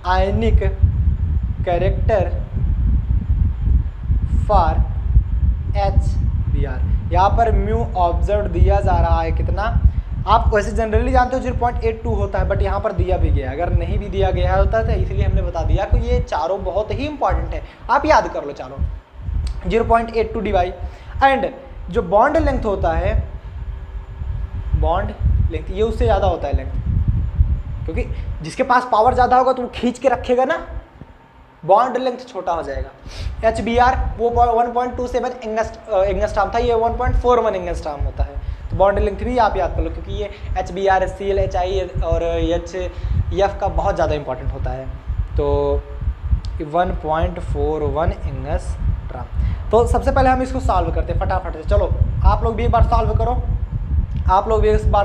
ionic character for HBr। यहाँ पर म्यू ऑब्जर्व दिया जा रहा है कितना, आप वैसे जनरली जानते हो 0.82 होता है, बट यहाँ पर दिया भी गया है, अगर नहीं भी दिया गया होता तो इसलिए हमने बता दिया कि ये चारों बहुत ही इंपॉर्टेंट है, आप याद कर लो चारों। 0.82 डिवाई, एंड जो बॉन्ड लेंथ होता है, बॉन्ड लेंथ ये उससे ज़्यादा होता है लेंथ, क्योंकि जिसके पास पावर ज़्यादा होगा तो वो खींच के रखेगा ना, बॉन्ड लेंथ छोटा हो जाएगा। HBr वो 1.27 एंगस्ट्रॉम था, ये 1.41 एंगस्ट्रॉम होता है, तो बॉन्ड लेंथ भी आप याद कर लो, क्योंकि ये HBr, HCl, HI और HF का बहुत ज़्यादा इंपॉर्टेंट होता है। तो 1.41 एंगस्ट्रॉम। तो सबसे पहले हम इसको सॉल्व करते हैं फटाफट से, चलो आप लोग भी एक बार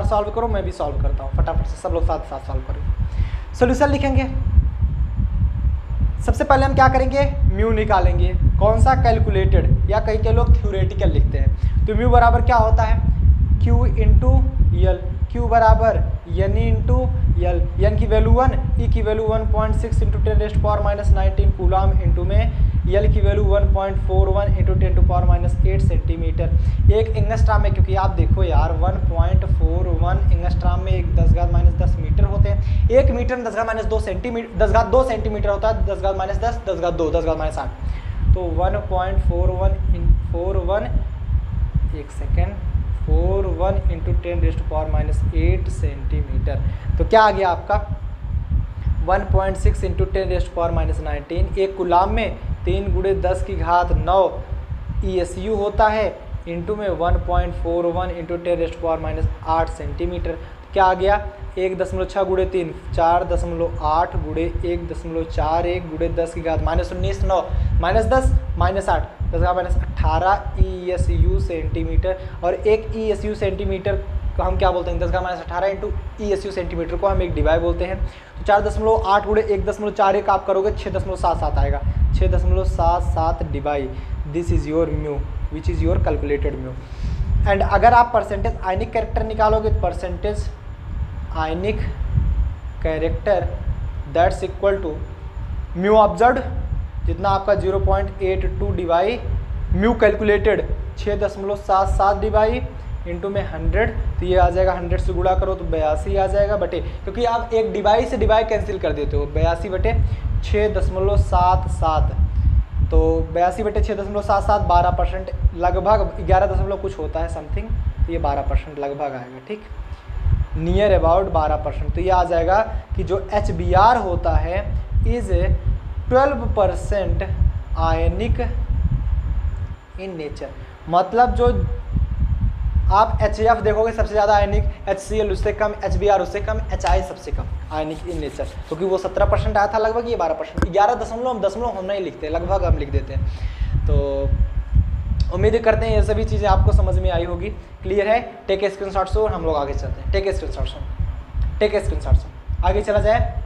सॉल्व करो, मैं भी सॉल्व करता हूँ फटाफट से, सब लोग साथ साथ सॉल्व करो। सोल्यूशन लिखेंगे, सबसे पहले हम क्या करेंगे, म्यू निकालेंगे, कौन सा, कैलकुलेटेड, या कई के लोग थ्योरेटिकल लिखते हैं। तो म्यू बराबर क्या होता है, Q इंटू यल, Q बराबर N इंटू यल, N की वैल्यू 1, E की वैल्यू 1.6 इंटू 10⁻⁻19 कूलाम इंटू में यल की वैल्यू 1.41 इंटू 10⁻⁸ सेंटीमीटर। एक एंगस्ट्रॉम में, क्योंकि आप देखो यार 1.41 एंगस्ट्रॉम में 10⁻⁻10 मीटर होते हैं, 1 मीटर 10⁻2 सेंटीमीटर, 10⁻2 सेंटीमीटर होता है, 10⁻10 10⁻2 10⁻60, तो 1.41 एक सेकेंड 41 इंटू 10⁻⁸ सेंटीमीटर, तो क्या आ गया आपका 1.6 इंटू 10⁻⁹, एक कुलाम में 3 गुणे 10 की घात 9 ESU होता है, इंटू में 1.41 इंटू 10⁻8 सेंटीमीटर, क्या आ गया 1.6 गुणे 3 4.8 गुणे 1.41 गुणे 10 की घात -19 9 -10 -8 10⁻18 ESU सेंटीमीटर, और एक ESU सेंटीमीटर को हम क्या बोलते हैं, 10⁻18 इंटू ESU सेंटीमीटर को हम एक डिवाई बोलते हैं। तो 4.8 गुणे 1.41 आप करोगे 6.77 आएगा, 6.77 debye, this is your mu which is your calculated mu. And अगर आप परसेंटेज आयनिक कैरेक्टर निकालोगे, percentage ionic character that's equal to mu observed, जितना आपका 0.82 debye mu calculated 6.77 debye into में 100, तो ये आ जाएगा 100 से गुणा करो तो 82 आ जाएगा बटे, क्योंकि आप एक डिवाई से डिवाई कैंसिल कर देते हो, 82 बटे 6.77, तो 82 बटे 6.77 12%, लगभग 11 कुछ होता है समथिंग, तो ये 12% लगभग आएगा, ठीक, नियर अबाउट 12%। तो ये आ जाएगा कि जो HBr होता है इज 12% आयनिक इन नेचर, मतलब जो आप HF देखोगे सबसे ज़्यादा आयनिक, HCl उससे कम, HBr उससे कम, HI सबसे कम आयनिक इन नेचर, क्योंकि वो 17% आया था लगभग, ये 12%, 11 हम नहीं लिखते, लगभग हम लिख देते हैं। तो उम्मीद करते हैं ये सभी चीज़ें आपको समझ में आई होगी, क्लियर है। टेक स्क्रीनशॉट्स और हम लोग आगे चलते हैं, टेक स्क्रीनशॉट्स आगे चला जाए।